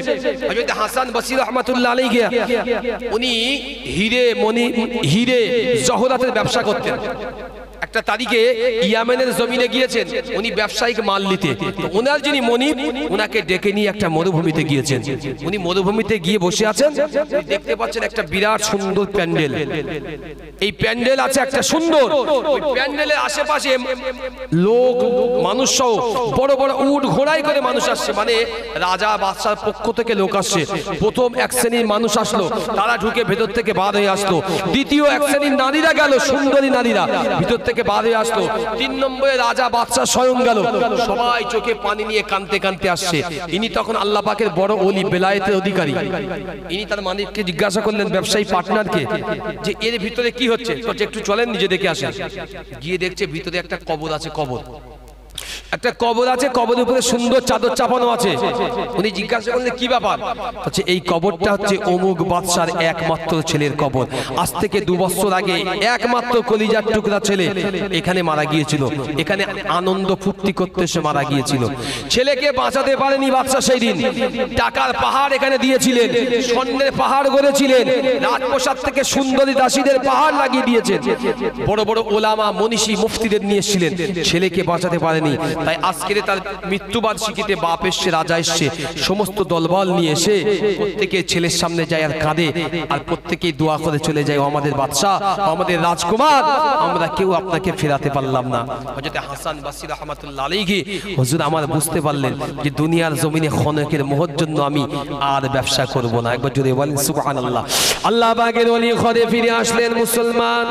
হযরত হাসান বসরি রাহমাতুল্লাহ আলাইহি উনি হিরে জহরাতের ব্যবসা করতেন। একটা তারিখে ইয়ামেনের জমিনে গিয়েছেন উনি ব্যবসায়িক মাল নিতে। ওনার যিনি মনিব ওনাকে ডেকে নিয়ে একটা মরুভূমিতে গিয়েছেন। উনি মরুভূমিতে গিয়ে বসে আছেন, দেখতে পাচ্ছেন একটা বিরাট সুন্দর প্যান্ডেল। এই প্যান্ডেল আছে একটা সুন্দর, ওই প্যান্ডেলের আশেপাশে লোক মানুষ সহ বড় বড় উট ঘোড়ায় করে মানুষ আসছে, মানে রাজা বাদশার পক্ষ থেকে লোক আসছে। প্রথম এক শ্রেণীর মানুষ আসলো, তারা ঢুকে ভেতর থেকে বার হয়ে আসলো। দ্বিতীয় এক শ্রেণীর নারীরা গেল, সুন্দরী নারীরা ভিতর থেকে বার হয়ে আসলো। তিন নম্বরে রাজা বাদশা স্বয়ং গেল, সবাই চোখে পানি নিয়ে কাঁদতে কাঁদতে আসছে। ইনি তখন আল্লাহ পাকের বড় ওলি, বেলায়েতের অধিকারী। ইনি তার মালিককে জিজ্ঞাসা করলেন, ব্যবসায়ী পার্টনারকে, যে এর ভিতরে কি হচ্ছে? তো একটু চলেন নিজে দেখে আসেন। গিয়ে দেখছে ভিতরে একটা কবর আছে, কবর একটা কবর আছে, কবরের উপরে সুন্দর চাদর চাপানো আছে। উনি জিজ্ঞাসা করলেন কি ব্যাপার? হচ্ছে এই কবরটা হচ্ছে অমুক বাদশার একমাত্র ছেলের কবর। আজ থেকে 2 বছর আগে একমাত্র কলিজার টুকরা ছেলে এখানে মারা গিয়েছিল, এখানে আনন্দ ফুর্তি করতে এসে মারা গিয়েছিল। ছেলেকে বাঁচাতে পারেনি বাদশা, সেই দিন টাকার পাহাড় এখানে দিয়েছিলেন, স্বর্ণের পাহাড় গড়েছিলেন, রাজপ্রাসাদ থেকে সুন্দরী দাসীদের পাহাড় লাগিয়ে দিয়েছেন, বড় বড় ওলামা মনীষী মুফতিদের নিয়ে এসেছিলেন, ছেলেকে বাঁচাতে পারেনি। তাই আজকের তার মৃত্যুবার্ষিকীতে বাপ এসছে, রাজা এসছে, সমস্ত দলবল নিয়ে এসে প্রত্যেকে ছেলের সামনে যায় আর কাঁদে, আর প্রত্যেকেই দোয়া করে চলে যায়, আমাদের বাদশা, আমাদের রাজকুমার, আমরা কেউ আপনাকে ফেরাতে পারলাম না। হযরত হাসান বসরি রাহমাতুল্লাহ আলাইহি হুজুর আমার বুঝতে পারলেন যে দুনিয়ার জমিনে ক্ষণিকের মোহর জন্য আমি আর ব্যবসা করব না। একবার জোরে বলেন সুবহানাল্লাহ। আল্লাহ পাকের ওলি ঘরে ফিরে আসলেন মুসলমান।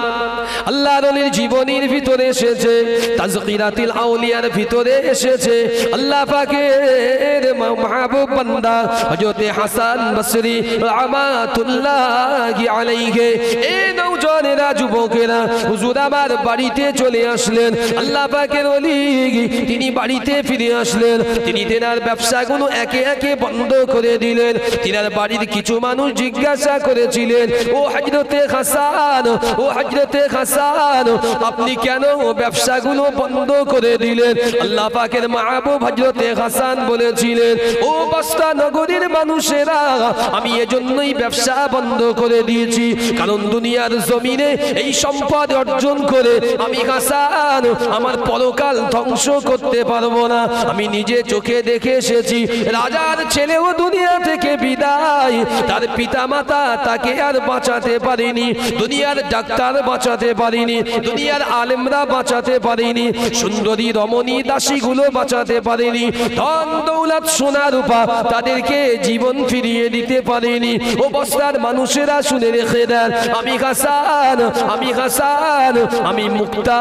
আল্লাহর ওলির জীবনীর ভিতরে এসেছে, তাজকিরাতুল আউলিয়ার ভিতরে এসেছে আল্লাহ পাকের মাহবুব বান্দা হযরত হাসান বসরি রাহমাতুল্লাহি আলাইহি। এই নওজওয়ানেরা, যুবকেরা, হুজুর আমার বাড়িতে চলে আসলেন। আল্লাহ পাকের ওলি তিনি বাড়িতে ফিরে আসলেন। তিনি তেনার ব্যবসাগুলো একে একে বন্ধ করে দিলেন। তিনার বাড়ির কিছু মানুষ জিজ্ঞাসা করেছিলেন, ও হযরতে হাসান, ও হযরতে হাসান, আপনি কেন ব্যবসাগুলো বন্ধ করে দিলেন? আল্লাহ পাকের মাহবুব হযরতে হাসান বলেছিলেন, ও বসরা নগরীর মানুষেরা, আমি এজন্যই ব্যবসা বন্ধ করে দিয়েছি, কারণ দুনিয়ার জমি জমিনে এই সম্পদ অর্জন করে আমি হাসান আমার পরকাল ধ্বংস করতে পারবো না। আমি নিজে চোখে দেখে এসেছি রাজার ছেলেও দুনিয়া থেকে বিদায়, তার পিতামাতা তাকে আর বাঁচাতে পারেনি, দুনিয়ার ডাক্তার বাঁচাতে পারেনি, দুনিয়ার আলেমরা বাঁচাতে পারেনি, সুন্দরী রমণী দাসীগুলো বাঁচাতে পারেনি, ধন দৌলত সোনা রূপা তাদেরকে জীবন ফিরিয়ে দিতে পারেনি। ও বস্তার মানুষেরা শুনে রেখে দেন, আমি হাসান, আমি হাসান, আমি মুক্তা,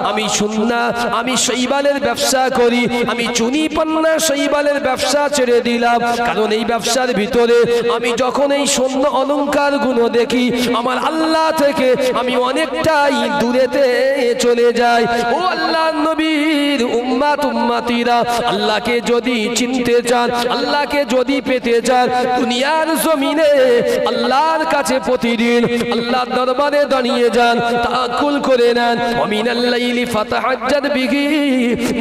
আমি সুন্নাহ, আমি শৈবালের ব্যবসা করি, আমি চুনি পান্না শৈবালের ব্যবসা ছেড়ে দিলাম। কারণ এই ব্যবসার ভিতরে আমি যখন এই স্বর্ণ অলংকার গুলো দেখি আমার আল্লাহ থেকে আমি অনেকটাই দূরেতে চলে যাই। ও আল্লাহর নবীর উম্মাত উম্মাতিরা, আল্লাহকে যদি চিনতে চান, আল্লাহকে যদি পেতে চান, দুনিয়ার জমিনে আল্লাহর কাছে প্রতিদিন আল্লাহর দরবারে দাঁড়িয়ে যান, তাআক্কুল করে নেন। ওয়া মিনাল লাইলি ফাতাহাজ্জাদ বিহি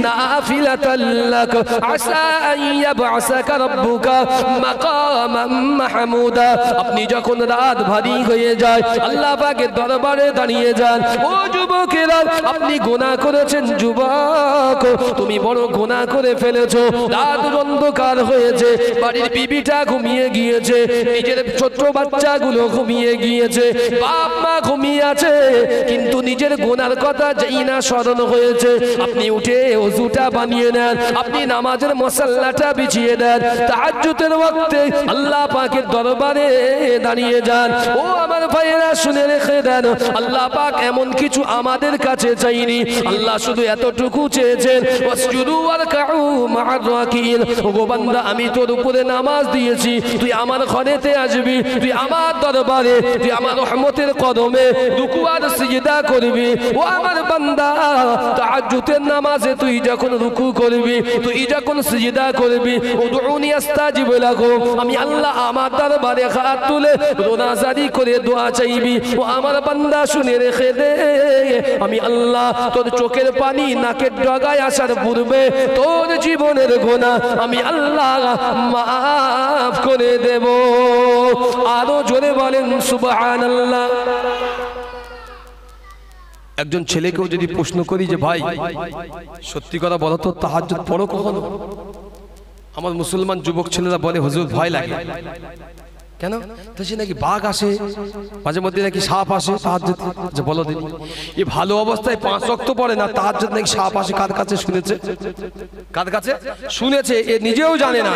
নাফিলাতাল লাক আসা আন ইয়াবআসাকা রাব্বুকা মাকামান মাহমুদা। আপনি যখন রাত ভারী হয়ে যায় আল্লাহ পাকের দরবারে দাঁড়িয়ে যান। ও যুবকেরা, আপনি গুনাহ করেছেন, যুবক তুমি বড় গুনাহ করে ফেলেছো, রাত অন্ধকার হয়েছে, বাড়ির বিবিটা ঘুমিয়ে গিয়েছে, নিজের ছোট বাচ্চাগুলো ঘুমিয়ে গিয়েছে, বাপ মা ঘুমিয়ে আছে, কিন্তু নিজের গুনার কথা যেই না স্মরণ হয়েছে আপনি উঠে ওযুটা বানিয়ে নেন, আপনি নামাজের মুসাল্লাটা বিছিয়ে দেন, তাহাজ্জুদের ওয়াক্তে আল্লাহ পাকের দরবারে দাঁড়িয়ে যান। ও আমার ভাইয়েরা শুনে রেখে দেন, আল্লাহ পাক এমন কিছু আমাদের কাছে চাইনি, আল্লাহ শুধু এতটুকু চেয়েছেন ওয়াসজুদু ওয়ারকাউ মা'আর রাকিন। ওগো বান্দা, আমি তোর উপরে নামাজ দিয়েছি, তুই আমার ঘরেতে আসবি, তুই আমার দরবারে, তুই আমার রহমতের কদমে রুকু আর সিজদা করবি। ও আমার বান্দা, তাহাজ্জুদের নামাজে তুই যখন রুকু করবি, তুই যখন সিজদা করবি, উদউনি আস্তাজিব লাকুম, আমি আল্লাহ আমার দরবারে হাত তুলে রোনাজারি করে দোয়া চাইবি। ও আমার বান্দা শুনে রেখে দে, আমি আল্লাহ তোর চোখের পানি নাকের ডগায় আসার পূর্বে তোর জীবনের গুনাহ আমি আল্লাহ মাফ করে দেব। আরো জোরে বলেন সুবহানাল্লাহ। একজন ছেলেকেও যদি প্রশ্ন করি যে ভাই সত্যি কথা বলো তো তাহাজ্জুদ পড়ো কখনো? আমার মুসলমান যুবক ছেলেরা বলে হুজুর ভয় লাগে। কেন? তো সে নাকি বাঘ আসে, মাঝে মধ্যে নাকি সাপ আসে তাহাজ্জুদ। যে বলো দিন, এই ভালো অবস্থায় 5 ওয়াক্ত পড়ে না, তাহাজ্জুদ নাকি সাপ আসে কার কাছে শুনেছে? কার কাছে শুনেছে? এ নিজেও জানে না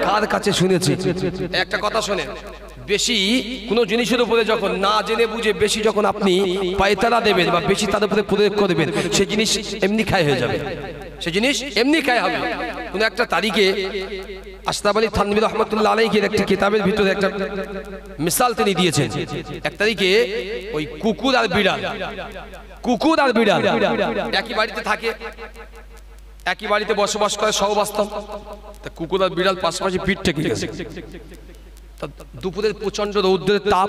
কার কাছে শুনেছে। একটা কথা শোনেন, বেশি কোনো জিনিসের উপরে যখন না জেনে বুঝে বেশি যখন আপনি পায়তারা দেবেন বা বেশি তার উপরে প্রয়োগ করবেন, সেই জিনিস এমনি খায় হয়ে যাবে, সেই জিনিস এমনি খায় হবে। কোনো একটা তারিখে আশরাফ আলী থানভী রহমাতুল্লাহ আলাইহির একটা কিতাবের ভিতরে একটা মিসাল তিনি দিয়েছেন। এক তারিখে ওই কুকুর আর বিড়াল একই বাড়িতে থাকে, একই বাড়িতে বসবাস করে, সহবাস্তব। তা কুকুর আর বিড়াল পাশাপাশি পিঠ থেকে গেছে। দুপুরের প্রচন্ড রৌদ্রের তাপ,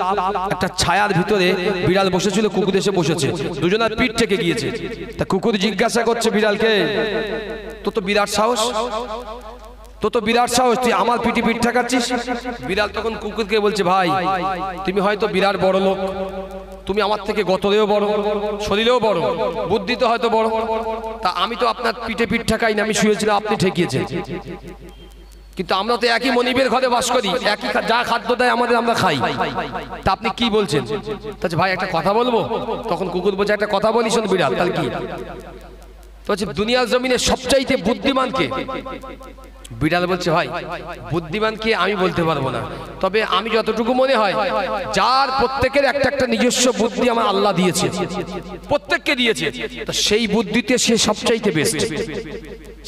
একটা ছায়ার ভিতরে বিড়াল বসেছিল, কুকুর এসে বসেছে, দুজনের পিঠ থেকে গিয়েছে। তা কুকুর জিজ্ঞাসা করছে বিড়ালকে, তো বিরাট সাহস, তো বিরাট সাহস, তুই আমার পিঠে পিঠ ঠেকাচ্ছিস? বিড়াল তখন কুকুরকে বলছে, ভাই তুমি হয়তো বিরাট বড় লোক, তুমি আমার থেকে গতরেও বড়, শরীরেও বড়, বুদ্ধিতে হয়তো বড়, তা আমি তো আপনার পিঠে পিঠ ঠেকাই না, আমি শুয়েছিলাম, আপনি ঠেকিয়েছেন। কিন্তু আমরা তো একই মনিবের ঘরে বাস করি, একই যা খাদ্য দেয় আমাদের আমরা খাই, তা আপনি কি বলছেন? তাহলে ভাই একটা কথা বলবো? তখন কুকুর বলছে, একটা কথা বলি শোন বিড়াল। তাহলে কি? তো দুনিয়ার জমিনে সবচাইতে বুদ্ধিমান কে? বিড়াল বলছে, ভাই বুদ্ধিমান কে আমি বলতে পারবো না, তবে আমি যতটুকু মনে হয় যার প্রত্যেকের একটা একটা নিজস্ব বুদ্ধি আমার আল্লাহ দিয়েছে, প্রত্যেককে দিয়েছে, তো সেই বুদ্ধিতে সে সবচাইতে বেস্ট।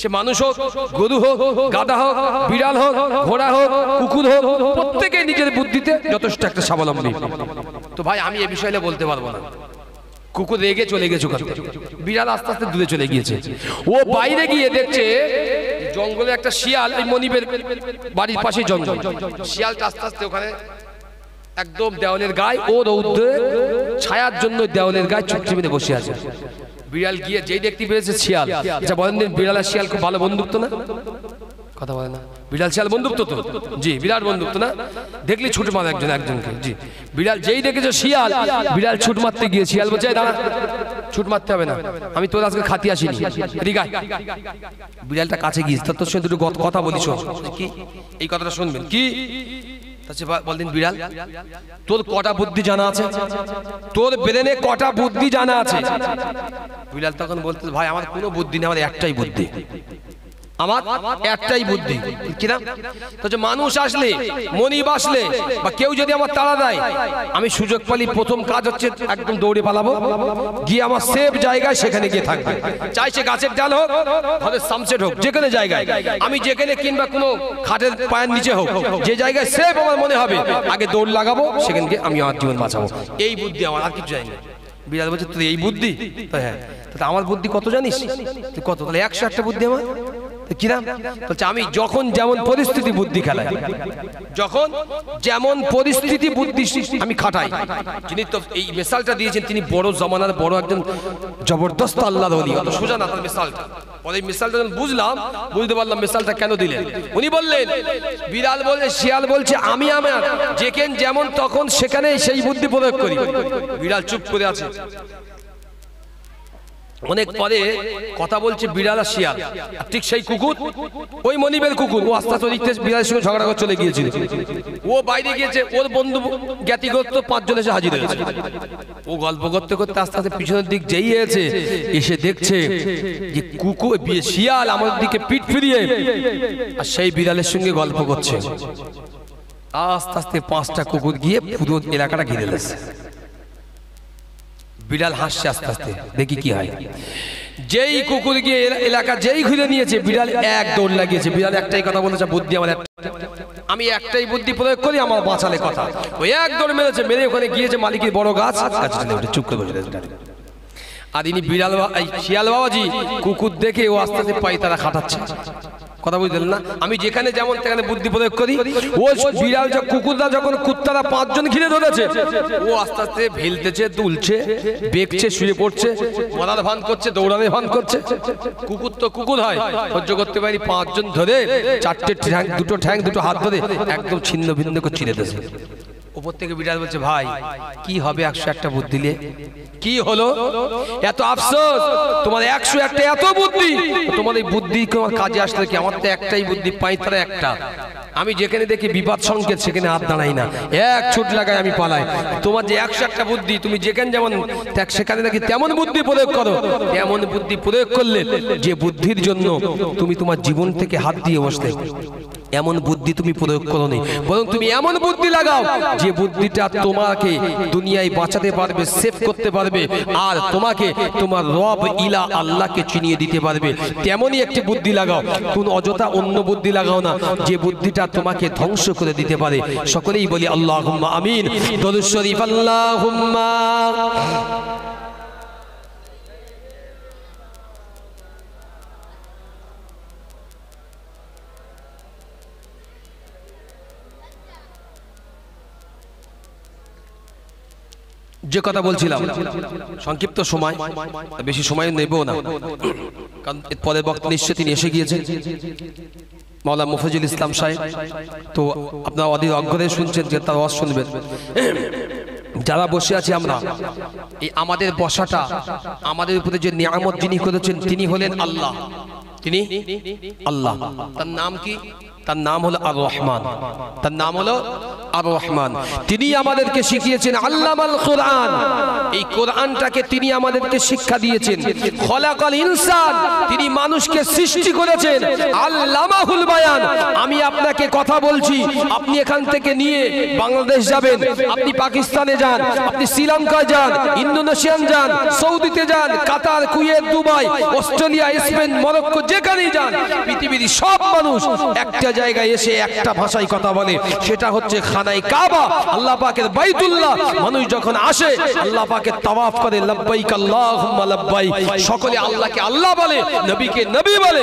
সে মানুষ হোক, গরু হোক, গাধা হোক, বিড়াল হোক, ঘোড়া হোক, কুকুর হোক, প্রত্যেকে নিজের বুদ্ধিতে যথেষ্ট একটা স্বাবলম্বী। তো ভাই আমি এ বিষয়ে বলতে পারবো না। কুকুর রেগে চলে গেছে, বিড়াল আস্তে আস্তে দূরে চলে গিয়েছে। ও বাইরে গিয়ে দেখছে জঙ্গলে একটা শিয়াল, এই মনিবের বাড়ির পাশে জঙ্গল, শিয়ালটা আস্তে আস্তে ওখানে একদম দেওয়ালের গায়ে, ও রৌদ্রে ছায়ার জন্য দেওয়ালের গায়ে চুপচে মেরে বসে আছে। বিড়াল গিয়ে যেই দেখতে পেয়েছে শিয়াল, আচ্ছা বলেন দিন, বিড়াল আর শিয়াল খুব ভালো বন্ধুত্ব না? কথা বলে না। বিড়াল শিয়াল বন্ধুত্ব তো, জি বিরাট বন্ধুত্ব না, দেখলি ছুট মার একজন একজনকে, জি বিড়াল যেই দেখেছো শিয়াল, বিড়াল ছুট মারতে গিয়ে শিয়াল বলছে দাঁড়া, ছুট মারতে হবে না, আমি তোর আজকে খাতি আসিনি, ঠিক আছে। বিড়ালটা কাছে গিয়েছে, তোর সঙ্গে দুটো কথা বলি, শোন কি এই কথাটা শুনবেন কি। বলদিন বিড়াল, তোর কটা বুদ্ধি জানা আছে, তোর ব্রেনে কটা বুদ্ধি জানা আছে? বিড়াল তখন বলতে, ভাই আমার কোনো বুদ্ধি নেই, আমার একটাই বুদ্ধি, আমার একটাই বুদ্ধি। কিনা? তো মানুষ আসলে, মনিব আসলে বা কেউ যদি আমার তাড়া দেয়, আমি সুযোগ পালি প্রথম কাজ হচ্ছে একদম দৌড়ে পালাবো, গিয়ে আমার সেফ জায়গায় সেখানে গিয়ে থাকবে। চাই সে গাছের ডাল হোক, ঘরের সামসেট হোক, যেখানে জায়গায়, আমি যেখানে কিংবা কোনো খাটের পায়ের নিচে হোক, যে জায়গায় সেফ আমার মনে হবে, আগে দৌড় লাগাবো, সেখানে গিয়ে আমি আমার জীবন বাঁচাবো। এই বুদ্ধি আমার, আর কিছু চাই না। বিড়াল বলছে তুই এই বুদ্ধি? হ্যাঁ। তাহলে আমার বুদ্ধি কত জানিস? তুই কত? তাহলে 101টা বুদ্ধি আমার। কিরাম বলছে, আমি যখন যেমন পরিস্থিতি বুদ্ধি খেলাই, যখন যেমন পরিস্থিতি বুদ্ধি আমি খাটাই। যিনি তো এই মিসালটা দিয়েছেন তিনি বড় জমানার বড় একজন জবরদস্ত আল্লাহর ওলি, অত সোজা না তার মিসালটা। পরে মিসালটা যখন বুঝলাম, বুঝতে পারলাম মিসালটা কেন দিলেন। উনি বললেন, বিড়াল বলে শিয়াল বলছে আমি আমার যেখানে যেমন তখন সেখানে সেই বুদ্ধি প্রয়োগ করি। বিড়াল চুপ করে আছে। অনেক পরে কথা বলছে বিড়াল আর শিয়াল, ঠিক সেই কুকুর, ওই মনিবের কুকুর, ও আস্তে আস্তে দেখতে বিড়ালের সঙ্গে ঝগড়া করে চলে গিয়েছিল। ও বাইরে গিয়েছে, ওর বন্ধু জ্ঞাতিগত 5 জন এসে হাজির হয়েছে। ও গল্প করতে করতে আস্তে আস্তে পিছনের দিক যেই হয়েছে, এসে দেখছে যে কুকুর শিয়াল আমাদের দিকে পিঠ ফিরিয়ে আর সেই বিড়ালের সঙ্গে গল্প করছে। আস্তে আস্তে 5টা কুকুর গিয়ে পুরো এলাকাটা ঘিরে দিয়েছে। বিড়াল হাসছে আস্তে আস্তে, দেখি কি হয়। যেই কুকুর গিয়ে এলাকা যেই ঘুরে নিয়েছে, বিড়াল এক দৌড় লাগিয়েছে। বিড়াল একটাই কথা বলেছে, বুদ্ধি আমার একটা, আমি একটাই বুদ্ধি প্রয়োগ করি, আমার বাঁচালে কথা। ওই এক দৌড় মেরেছে, মেরে ওখানে গিয়েছে মালিকের বড় গাছ, চুপ করে বসে। আর ইনি বিড়াল শিয়াল বাবাজি কুকুর দেখে ও আস্তে আস্তে পাই তারা খাটাচ্ছে। কথা বুঝলেন না? আমি যেখানে যেমন সেখানে বুদ্ধি প্রয়োগ করি। ও বিড়াল কুকুররা যখন কুত্তারা 5 জন ঘিরে ধরেছে, ও আস্তে আস্তে ভেলতেছে, দুলছে, বেঁকছে, শুয়ে পড়ছে, মরার ভান করছে, দৌড়ানোর ভান করছে। কুকুর তো কুকুর হয়, সহ্য করতে পারি। 5 জন ধরে 4টে ঠ্যাং, 2টো ঠ্যাং, 2টো হাত ধরে একদম ছিন্ন ভিন্ন করে ছিঁড়ে দিয়েছে। উপর থেকে বিড়াল বলছে, ভাই কি হবে 101টা বুদ্ধি নিয়ে? কি হলো এত আফসোস? তোমার 101টা এত বুদ্ধি, তোমার এই বুদ্ধি তোমার কাজে আসলে কি? আমার তো একটাই বুদ্ধি, পাই তারা একটা। আমি যেখানে দেখি বিপদ সংকেত সেখানে হাত দাঁড়াই না, এক ছুট লাগাই, আমি পালাই। তোমার যে 101টা বুদ্ধি, তুমি যেখানে যেমন সেখানে দেখি তেমন বুদ্ধি প্রয়োগ করো। তেমন বুদ্ধি প্রয়োগ করলে যে বুদ্ধির জন্য তুমি তোমার জীবন থেকে হাত দিয়ে বসলে, এমন বুদ্ধি তুমি প্রয়োগ করো নি, বরং তুমি এমন বুদ্ধি লাগাও যে বুদ্ধিটা তোমাকে দুনিয়ায় বাঁচাতে পারবে, সেভ করতে পারবে, আর তোমাকে তোমার রব ইলা আল্লাহকে চিনিয়ে দিতে পারবে। তেমনই একটি বুদ্ধি লাগাও, কোন অযথা অন্য বুদ্ধি লাগাও না যে বুদ্ধিটা তোমাকে ধ্বংস করে দিতে পারে। সকলেই বলি আল্লাহুম্মা আমিন। দরুদ শরীফ আল্লাহুম্মা। যে কথা বলছিলাম, সংক্ষিপ্ত সময়, বেশি সময় নেব না, কারণ পরের বক্তা নিশ্চয় তিনি এসে গিয়েছেন, মাওলানা মুফাজ্জল ইসলাম সাহেব। তো আপনারা অধীর অগ্রহে শুনছেন, যে তার ওয়াজ শুনবেন। যারা বসে আছি আমরা, এই আমাদের বসাটা, আমাদের উপরে যে নিয়ামত যিনি করেছেন তিনি হলেন আল্লাহ। তিনি আল্লাহ। তার নাম কি? তার নাম হলো আর রহমান। তার নাম হলো আর রহমান। তিনি আমাদেরকে শিখিয়েছেন আল্লামাল কোরআন। এই কোরআনটাকে তিনি আমাদেরকে শিক্ষা দিয়েছেন। খলাকাল ইনসান, তিনি মানুষকে সৃষ্টি করেছেন। আল্লামাহুল বায়ান। আমি আপনাকে কথা বলছি, আপনি এখান থেকে নিয়ে বাংলাদেশ যাবেন, আপনি পাকিস্তানে যান, আপনি শ্রীলঙ্কায় যান, ইন্দোনেশিয়ান যান, সৌদিতে যান, Qatar, Kuwait, Dubai, Australia, Spain, Morocco, যেখানেই যান, পৃথিবীর সব মানুষ একটা জায়গায় এসে একটা ভাষায় কথা বলে, সেটা হচ্ছে খানায়ে কাবা, আল্লাহ পাকের বাইতুল্লাহ। মানুষ যখন আসে আল্লাহ পাকের তাওয়াফ করে, লব্বাইক আল্লাহুম্মা লব্বাইক, সকলে আল্লাহকে আল্লাহ বলে, নবীকে নবী বলে।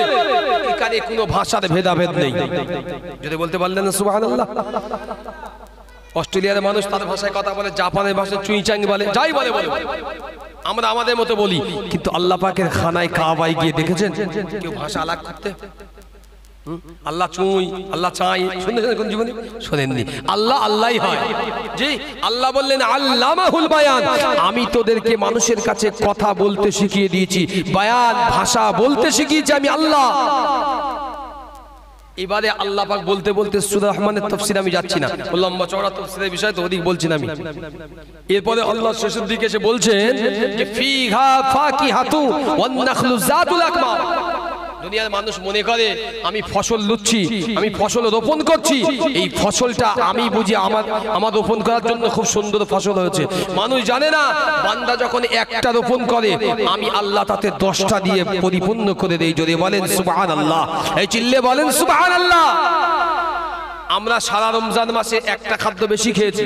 এখানে কোনো ভাষার ভেদাভেদ নেই। যদি বলতে পারলেন না সুবহানাল্লাহ। অস্ট্রেলিয়ার মানুষ তার ভাষায় কথা বলে, জাপানের ভাষায় চুইচাং বলে, যাই বলে বলে, আমরা আমাদের মতো বলি। কিন্তু আল্লাহ পাকের খানায়ে কাবায় গিয়ে দেখেছেন কেউ ভাষা আলাদা করতে? আল্লাহ চুই, আল্লাহ চাই, শুনেছেন কোন জীবনে? শোনেননি। আল্লাহ আল্লাহই হয়। জি, আল্লাহ বললেন আল্লামাহুল বায়ান, আমি তোদেরকে মানুষের কাছে কথা বলতে শিখিয়ে দিয়েছি, বায়ান ভাষা বলতে শিখিয়েছি আমি আল্লাহ। এবারে আল্লাহ পাক বলতে বলতে সূরা রহমানের তাফসীর আমি যাচ্ছি না, লম্বা চওড়া তাফসীরের বিষয় তো ওদিক বলছি না আমি। এরপরে আল্লাহ শেষের দিকে এসে বলছেন যে ফিহা ফাকিহাতু ওয়ান নাখলু যাতুল আকমাম। দুনিয়ার মানুষ মনে করে আমি ফসল লুচ্ছি, আমি ফসল রোপণ করছি, এই ফসলটা আমি বুঝি আমার রোপণ করার জন্য খুব সুন্দর ফসল হয়েছে। মানুষ জানে না বান্দা যখন একটা রোপণ করে আমি আল্লাহ তাতে 10টা দিয়ে পরিপূর্ণ করে দেই। যদি বলেন সুবহানাল্লাহ, এই চিল্লে বলেন সুবহানাল্লাহ। আমরা সারা রমজান মাসে একটা খাদ্য বেশি খেয়েছি,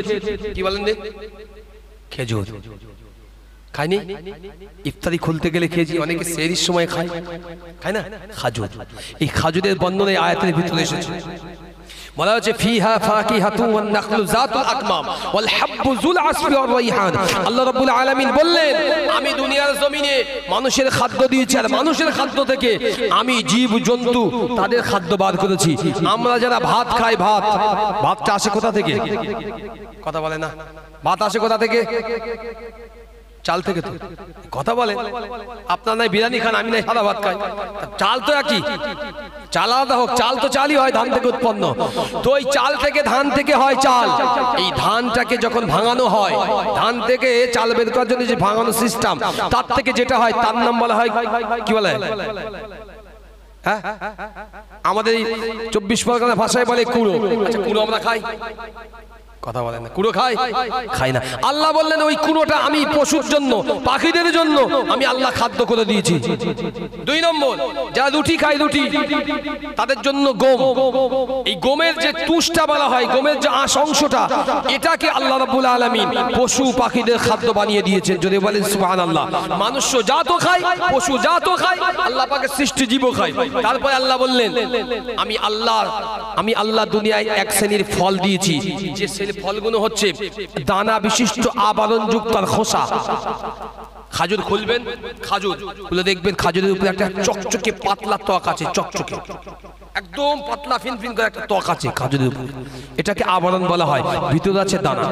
কি বলেন? খেজুর খাইনি? ইফতারি খুলতে গেলে খেয়েছি, অনেকে সেহরির সময় খায়, খায় না? খাজুর, এই খাজুরের বর্ণনা এই আয়াতের ভিতরে এসেছে। বলা হচ্ছে ফিহা ফাকিহাতুন ওয়ান নাখলু যাতুল আকমাম ওয়াল হাব্বু যুল আসফি ওয়ার রাইহান। আল্লাহ রাব্বুল আলামিন বললেন আমি দুনিয়ার জমিনে মানুষের খাদ্য দিয়েছি, আর মানুষের খাদ্য থেকে আমি জীব জন্তু তাদের খাদ্য বার করেছি। আমরা যারা ভাত খাই, ভাতটা আসে কোথা থেকে? কথা বলে না। ভাত আসে কোথা থেকে? চাল থেকে। তো কথা বলে, আপনার নাই বিরিয়ানি খান, আমি নাই সাদা ভাত খাই, চাল তো একই। চাল আলাদা হোক, চাল তো চালই হয়, ধান থেকে উৎপন্ন। তো ওই চাল থেকে, ধান থেকে হয় চাল। এই ধানটাকে যখন ভাঙানো হয়, ধান থেকে চাল বের করার জন্য যে ভাঙানো সিস্টেম, তার থেকে যেটা হয় তার নাম বলা হয় কি বলে? হ্যাঁ, আমাদের 24 পরগনা ভাষায় বলে কুড়ো। আচ্ছা, কুড়ো আমরা খাই? কথা বলেন না। কুড়ো খাই না। আল্লাহ বললেন ওই কুড়োটা আমি পশুর জন্য, পাখিদের জন্য আমি আল্লাহ খাদ্য করে দিয়েছি। 2 নম্বর, যারা রুটি খায়, রুটি তাদের জন্য গম। এই গমের যে তুষটা বলা হয়, গমের যে আঁশ অংশটা, এটাকে আল্লাহ রাব্বুল আলামিন পশু পাখিদের খাদ্য বানিয়ে দিয়েছেন। যদি বলেন সুবহানাল্লাহ। মানুষ জাতও খায়, পশু জাতও খায়, আল্লাহ পাকের সৃষ্টি জীবও খায়। তারপরে আল্লাহ বললেন আমি আল্লাহ দুনিয়ায় এক শ্রেণীর ফল দিয়েছি, যে ফলগুলো হচ্ছে দানা বিশিষ্ট আবরণযুক্ত খোসা। খাজুর খুলবেন, খাজুর খুলে দেখবেন খাজুরের উপরে একটা চকচকে পাতলা ত্বক আছে, চকচকে একদম পাতলা ফিনফিন করে একটা ত্বক আছে খাজুরের উপরে, এটাকে আবরণ বলা হয়, ভিতরে আছে দানা।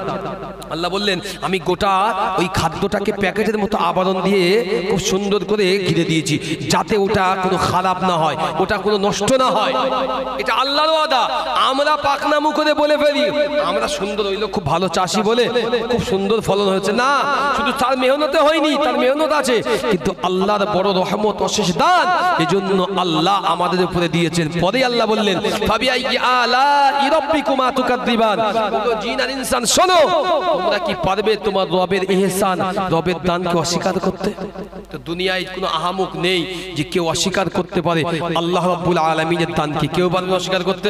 আল্লাহ বললেন আমি গোটা ওই খাদ্যটাকে প্যাকেটের মতো আবরণ দিয়ে খুব সুন্দর করে ঘিরে দিয়েছি, যাতে ওটা কোনো খারাপ না হয়, ওটা কোনো নষ্ট না হয়। এটা আল্লাহর ওয়াদা। আমরা পাকনামু করে বলে ফেলি আমরা সুন্দর হইলো, খুব ভালো চাষি বলে খুব সুন্দর ফলন হয়েছে। না, শুধু তার মেহনতে হয়নি, তার মেহনত আছে, কিন্তু আল্লাহর বড় রহমত অশেষ দান, এজন্য আল্লাহ আমাদের উপরে দিয়েছেন। পরে আল্লাহ বললেন ফাবিআইয়ি আলাই রাব্বিকুমা তুকাদ্দিবান। জিন আর ইনসান শোনো, তোমরা কি পারবে তোমার রবের ইহসান, রবের দানকে অস্বীকার করতে? তো দুনিয়ায় কোনো আহামুক নেই যে কেউ অস্বীকার করতে পারে আল্লাহ রাব্বুল আলামিনের দানকে। কেউ পারবে অস্বীকার করতে?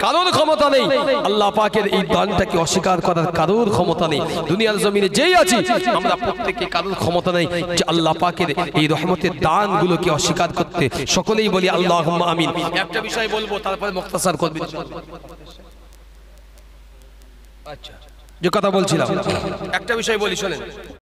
কারোর ক্ষমতা নেই। আল্লাহ পাকের এই দানটাকে অস্বীকার করার কারোর ক্ষমতা নেই। দুনিয়ার জমিনে যেই আছি আমরা প্রত্যেকে কারোর ক্ষমতা নেই যে আল্লাহ পাকের এই রহমতের দানগুলোকে অস্বীকার করতে। সকলেই বলি আল্লাহুম্মা আমিন। একটা বিষয় বলবো, তারপরে মুখতাসার করবি। আচ্ছা, যে কথা বলছিলাম, একটা বিষয় বলি শোনেন।